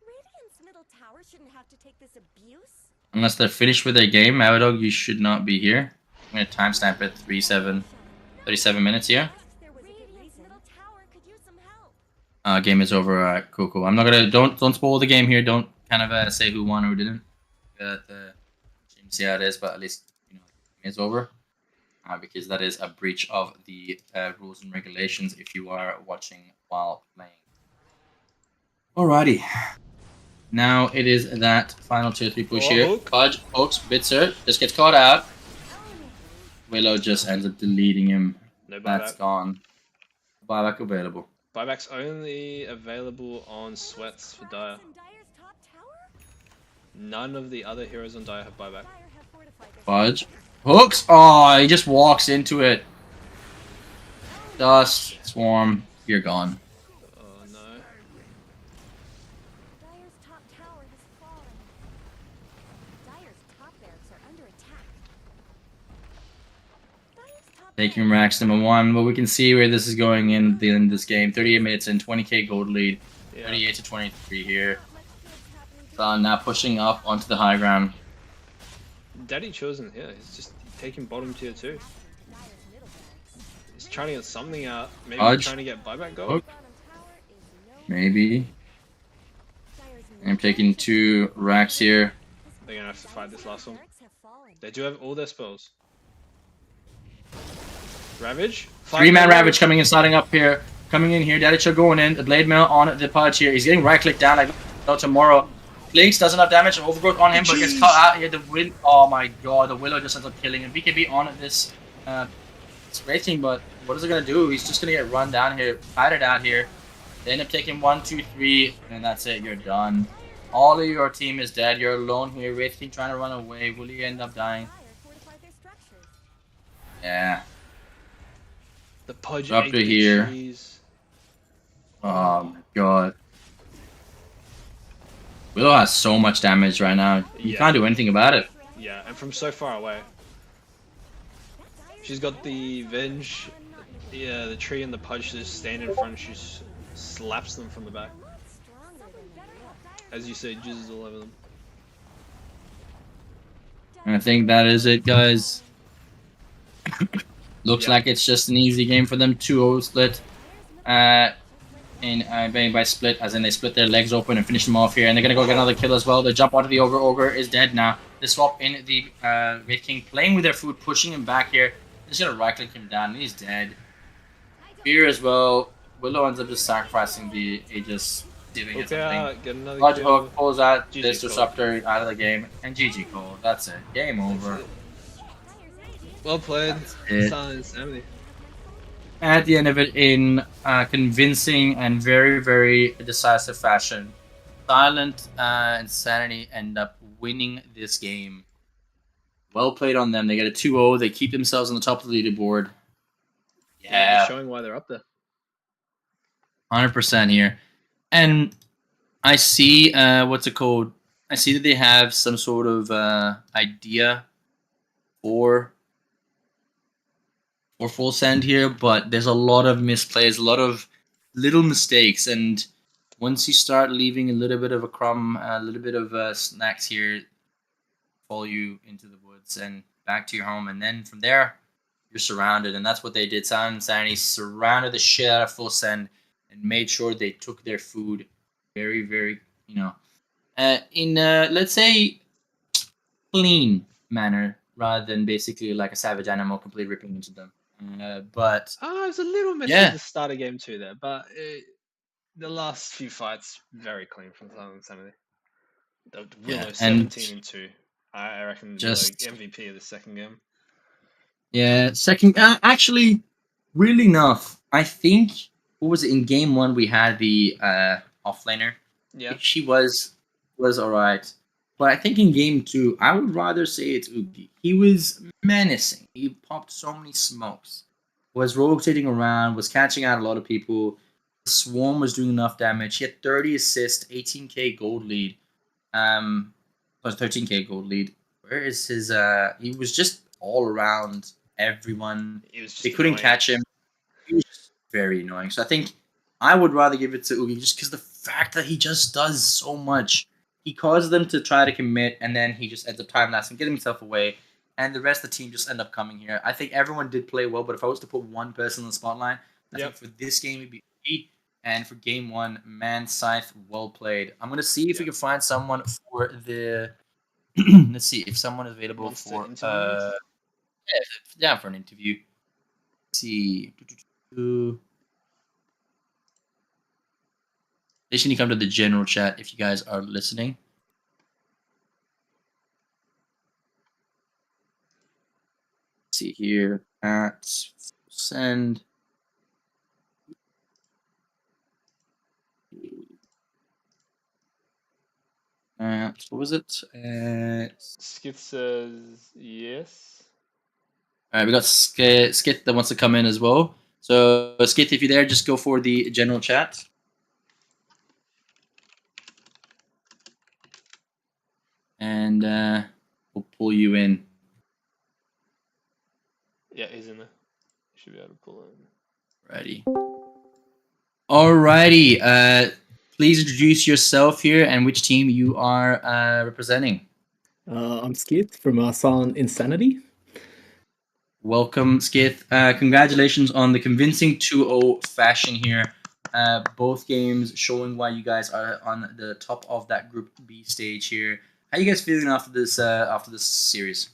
Radiant's middle tower shouldn't have to take this abuse. Unless they're finished with their game, Abadog, you should not be here. I'm going to timestamp it 37 minutes here. There was a good reason. Middle tower could use some help. Game is over. Alright, cool, cool. I'm not gonna don't spoil the game here. Don't kind of say who won or who didn't. See how it is, but at least is over. Because that is a breach of the rules and regulations if you are watching while playing. Alrighty. Now it is that final 2-3 push Oh, here. hook. Pudge, hooks, Bitzer, just gets caught out. Willow just ends up deleting him. No That's buyback. gone. Buyback available. Buyback's only available on sweats for Dire. In Dyer's top tower? None of the other heroes on Dire have buyback. Dire have fortified their Pudge. Hooks! Oh, he just walks into it. Dust, Swarm, you're gone. Oh no. Dyer's top tower has fallen. Dyer's top barracks are under attack. Dyer's top Taking racks number 1, but we can see where this is going in the end of this game. 38 minutes in, 20k gold lead. Yeah. 38 to 23 here. not much good's happening to Now pushing up onto the high ground. Daddy Chosen here. He's just taking bottom tier 2. Dyer's middle barracks. He's trying to get something out. Maybe Pudge. trying to get buyback gold. Hook. Bottom tower is no Maybe. Dyer's I'm taking 2 racks here. They're gonna have to fight this last one. barracks have fallen. They do have all their spells. Ravage. 3-man Ravage coming in, starting up here. Coming in here. Daddy Cho going in. The Blade Mail on the Pudge here. He's getting right clicked down like no tomorrow. Blinks does enough damage. Overgrowth on him, but gets caught out here. The Will. Oh my god, the Willow just ends up killing him. BKB on this racing, but what is it gonna do? He's just gonna get run down here, fighted out here. They end up taking 1, 2, 3, and that's it. You're done. All of your team is dead. You're alone here. Wraith King trying to run away. Will you end up dying? Dyer fortified their structures. Yeah. The Pudge Up ate to the here. cheese. Oh my god. Willow has so much damage right now. You Yeah. can't do anything about it. Yeah, and from so far away. She's got the Venge, the tree and the Pudge just stand in front. She slaps them from the back. Stronger than they look. As you say, jizzes all over them. And I think that is it, guys. Looks Yeah. like it's just an easy game for them. 2-0 split. By split, as in they split their legs open and finish them off here. And they're going to go get another kill as well. They jump onto the Ogre. Ogre is dead now. They swap in the Wraith King, playing with their food, pushing him back here. They're just going to right-click him down. And he's dead. Fear as well. Willow ends up just sacrificing the Aegis, giving it Okay, something. get another Dodge kill. hook, pulls out GG this Cole. disruptor out of the game, and GG Cole. That's it. Game over. Well played. it. Silent Insanity. At the end of it, in convincing and very, very decisive fashion, Silent Insanity end up winning this game. Well played on them. They get a 2-0. They keep themselves on the top of the leaderboard. They're Yeah, showing why they're up there. 100% here. And I see, what's it called? I see that they have some sort of idea for full send here, but there's a lot of misplays, a lot of little mistakes, and once you start leaving a little bit of a crumb, a little bit of snacks here, follow you into the woods and back to your home, and then from there you're surrounded, and that's what they did. Silent Insanity surrounded the shit out of full send and made sure they took their food very, very, in let's say clean manner rather than basically like a savage animal completely ripping into them. But It was a little messy Yeah. at the start of game 2 there, but the last few fights, very clean from Silent Insanity. The Willow Yeah, 17 and 2. I reckon Just- the MVP of the second game. yeah, second, actually, weirdly enough, I think, what was it, in game 1 we had the offlaner. Yeah. She was alright. But I think in game 2, I would rather say it's Oogie. He was menacing. He popped so many smokes. Was rotating around, was catching out a lot of people. The Swarm was doing enough damage. He had 30 assists, 18k gold lead. Plus 13k gold lead. Where is his he was just all around everyone. It was just They couldn't annoying. catch him. He was just very annoying. So I think I would rather give it to Oogie just because the fact that he just does so much. He causes them to try to commit, and then he just ends up time lapsing, getting himself away, and the rest of the team just end up coming here. I think everyone did play well, but if I was to put one person in the spotlight, I Yep. think for this game it'd be Oogie, and for game 1, Man Scythe, well played. I'm gonna see if we can find someone for the. Let's see if someone is available Monster for Interlude? Yeah, for an interview. Let's see. They should come to the general chat if you guys are listening. Let's see here at send. What was it? Skith says yes. All right, we got Skit that wants to come in as well. So Skit, if you're there, just go for the general chat. And we'll pull you in. Yeah, he's in there. Should be able to pull in. Righty. Alrighty. Please introduce yourself here and which team you are representing. I'm Skith from Silent Insanity. Welcome, Skith. Congratulations on the convincing 2-0 fashion here. Both games showing why you guys are on the top of that Group B stage here. How are you guys feeling after this series?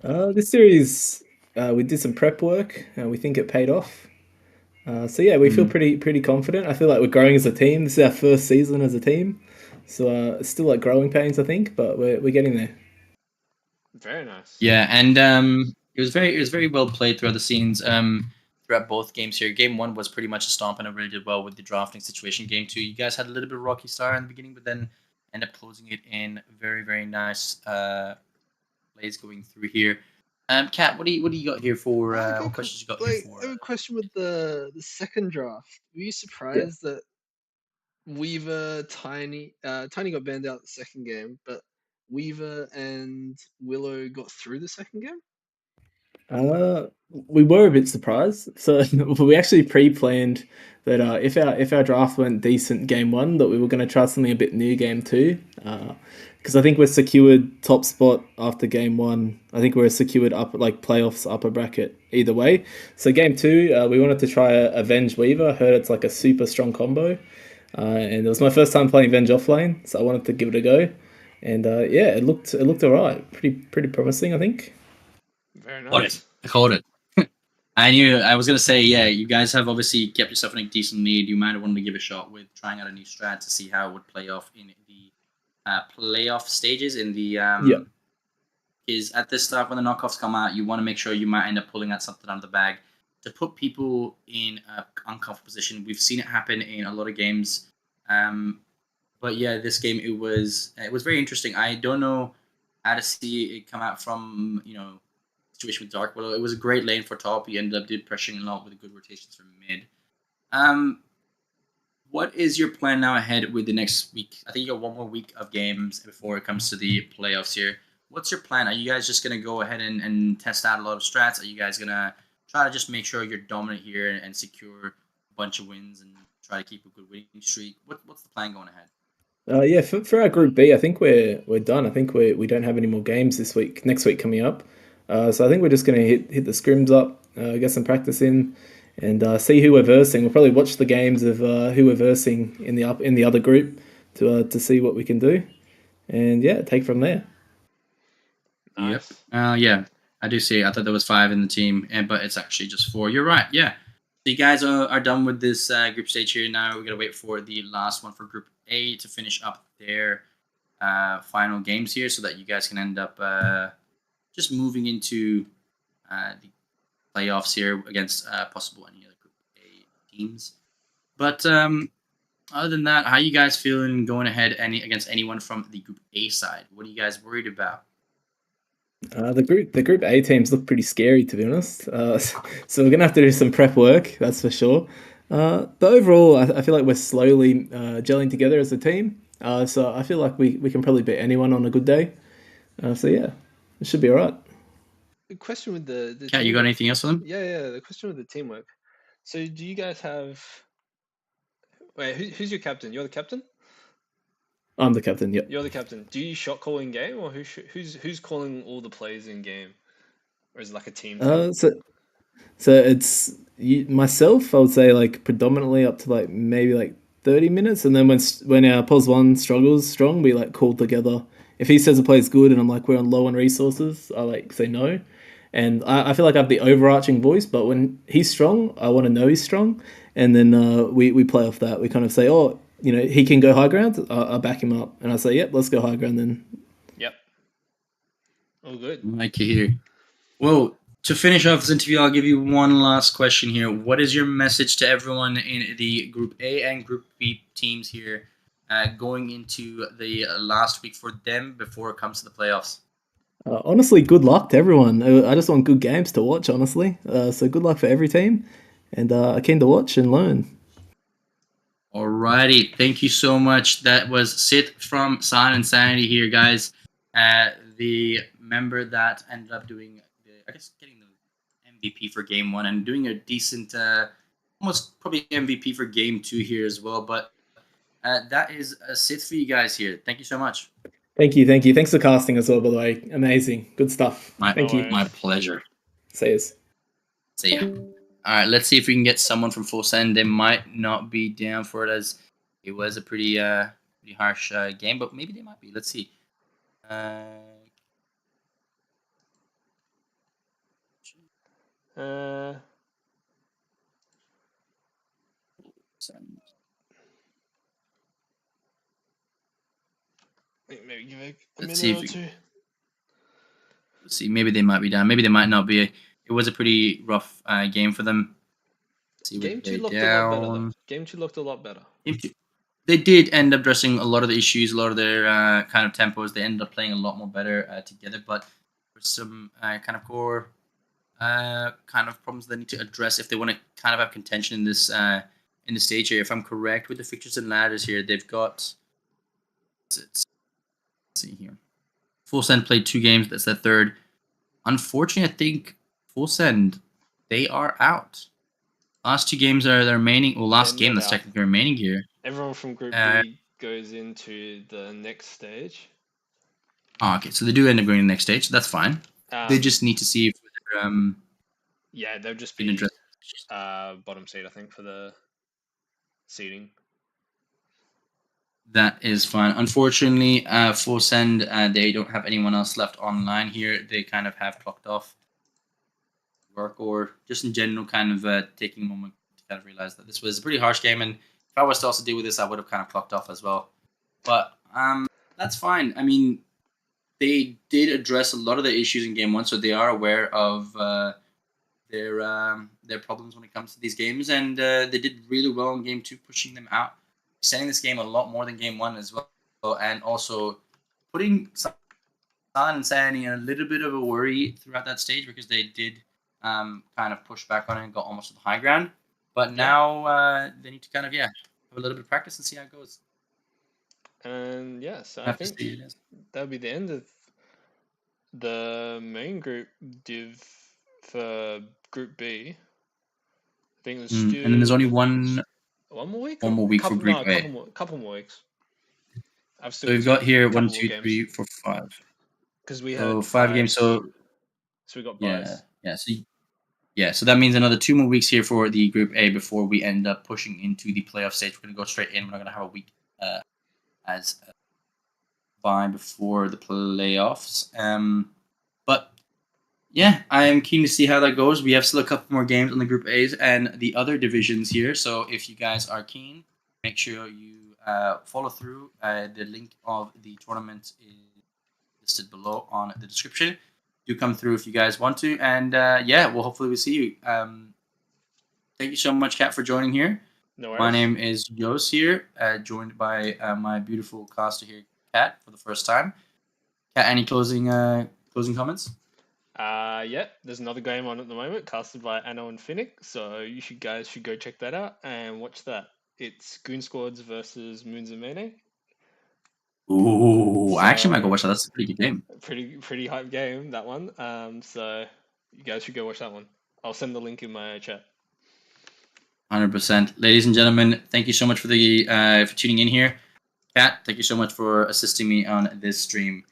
This series, we did some prep work, and we think it paid off. So yeah, we feel pretty confident. I feel like we're growing as a team. This is our first season as a team, so it's still like growing pains, I think, but we're getting there. Very nice. Yeah, and it was very well played throughout the scenes. Throughout both games here. Game 1 was pretty much a stomp, and it really did well with the drafting situation. Game 2, you guys had a little bit of rocky start in the beginning, but then end up closing it in very nice plays going through here. Kat, what do you got here for? What questions you got here for? I have a question with the second draft. Were you surprised that Weaver, Tiny got banned out the second game, but Weaver and Willow got through the second game? We were a bit surprised. So we actually pre-planned that if our draft went decent game 1, that we were going to try something a bit new game 2. Because I think we're secured top spot after game 1. I think we're secured up like playoffs upper bracket either way. So game 2, we wanted to try Avenge Weaver. I heard it's like a super strong combo, and it was my first time playing Avenge offlane, so I wanted to give it a go. And yeah, it looked alright, pretty promising, I think. Very nice. I called it. I was gonna say, yeah, you guys have obviously kept yourself in a decent lead. You might have wanted to give a shot with trying out a new strat to see how it would play off in the playoff stages. In the is at this stuff when the knockoffs come out, you want to make sure you might end up pulling out something out of the bag to put people in an uncomfortable position. We've seen it happen in a lot of games, but yeah, this game it was very interesting. I don't know how to see it come out from situation with Dark Willow. It was a great lane for top. He ended up pressuring a lot with good rotations from mid. What is your plan now ahead with the next week? I think you got one more week of games before it comes to the playoffs here. What's your plan? Are you guys just going to go ahead and test out a lot of strats? Are you guys going to try to just make sure you're dominant here and secure a bunch of wins and try to keep a good winning streak? What's the plan going ahead? Yeah, for our Group B, I think we're done. I think we don't have any more games next week coming up. So I think we're just going to hit the scrims up, get some practice in, and see who we're versing. We'll probably watch the games of who we're versing in the other group to see what we can do, and yeah, take from there. Nice. Yep. Yeah, I do see. I thought there was 5 in the team, but it's actually just 4. You're right. Yeah. So you guys are done with this group stage here. Now we're gonna wait for the last one for Group A to finish up their final games here, so that you guys can end up just moving into the playoffs here against possible any other Group A teams. But other than that, how are you guys feeling going ahead against anyone from the Group A side? What are you guys worried about? The Group A teams look pretty scary, to be honest. So we're gonna have to do some prep work, that's for sure. But overall, I feel like we're slowly gelling together as a team. So I feel like we can probably beat anyone on a good day. So yeah, it should be all right. The question with the Kat, you got anything else for them? Yeah. The question with the teamwork. So do you guys have? Wait, who's your captain? You're the captain. I'm the captain. Yep. You're the captain. Do you shot call in game, or who's calling all the plays in game, or is it like a team thing? So it's myself. I would say like predominantly up to like maybe like 30 minutes, and then when our pos one struggles strong, we like call together. If he says a play is good and I'm like we're on low on resources, I like say no, And I feel like I have the overarching voice, but when he's strong, I want to know he's strong, and then we play off that. We kind of say, oh, he can go high ground. I back him up, and I say, yep, let's go high ground then. Yep. All good. Like to hear. Well, to finish off this interview, I'll give you one last question here. What is your message to everyone in the Group A and Group B teams here going into the last week for them before it comes to the playoffs? Honestly, good luck to everyone. I just want good games to watch, honestly. So good luck for every team, and I'm keen to watch and learn. Alrighty, thank you so much. That was Sid from Sign Insanity here, guys. The member that ended up doing, getting the MVP for Game 1 and doing a decent, almost probably MVP for Game 2 here as well. But that is Sid for you guys here. Thank you so much. Thank you. Thanks for casting as well, by the way. Amazing. Good stuff. Thank you. My pleasure. See yous. See ya. All right, let's see if we can get someone from Full Send. They might not be down for it as it was a pretty harsh game, but maybe they might be. Let's see. Maybe give it a Let's minute see or two. Let's see. Maybe they might be down. Maybe they might not be. It was a pretty rough game for them. Game 2 looked a lot better, though. Game 2 looked a lot better. They did end up addressing a lot of the issues, a lot of their kind of tempos. They ended up playing a lot more better together, but there's some kind of core kind of problems they need to address if they want to kind of have contention in this in the stage here. If I'm correct with the fixtures and ladders here, they've got. Let's see here. Full Send played 2 games. That's their third. Unfortunately, I think Full Send, they are out. Last 2 games are the remaining. Well, last game that's technically remaining here. Everyone from Group B goes into the next stage. Oh, okay, so they do end up going to the next stage. So that's fine. They just need to see if yeah, they'll just be bottom seed, I think, for the seeding. That is fine. Unfortunately, Full Send, they don't have anyone else left online here. They kind of have clocked off work or just in general kind of taking a moment to kind of realize that this was a pretty harsh game, and if I was to also deal with this, I would have kind of clocked off as well. But that's fine. I mean, they did address a lot of the issues in Game 1, so they are aware of their problems when it comes to these games, and they did really well in Game 2, pushing them out, extending this game a lot more than Game 1 as well, and also putting Silent Insanity in a little bit of a worry throughout that stage because they did kind of push back on it and got almost to the high ground. But now they need to kind of, have a little bit of practice and see how it goes. And so I think that'll be the end of the main group div for Group B. I think there's still... And then there's only one more week? One more week for Group A. Couple more weeks. So we've got here 1, 2, 3, 4, 5. Because we had 5 games. So we got buys. So that means another 2 more weeks here for the Group A before we end up pushing into the playoff stage. We're going to go straight in. We're not going to have a week as a bye before the playoffs. But yeah, I am keen to see how that goes. We have still a couple more games on the Group A's and the other divisions here. So if you guys are keen, make sure you follow through. The link of the tournament is listed below on the description. Do come through if you guys want to. And well, hopefully we'll see you. Thank you so much, Kat, for joining here. No worries. My name is Jos here, joined by my beautiful caster here, Kat, for the first time. Kat, any closing comments? There's another game on at the moment, casted by Anno and Finnick, so you guys should go check that out and watch that. It's Goon Squads versus Moons and Mene. Ooh, I actually might go watch that. That's a pretty good game. Pretty hype game, that one. So you guys should go watch that one. I'll send the link in my chat. 100%. Ladies and gentlemen, thank you so much for for tuning in here. Kat, thank you so much for assisting me on this stream.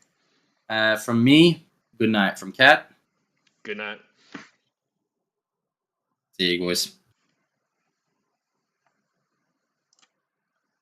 From me, good night. From Kat, good night. see you, boys.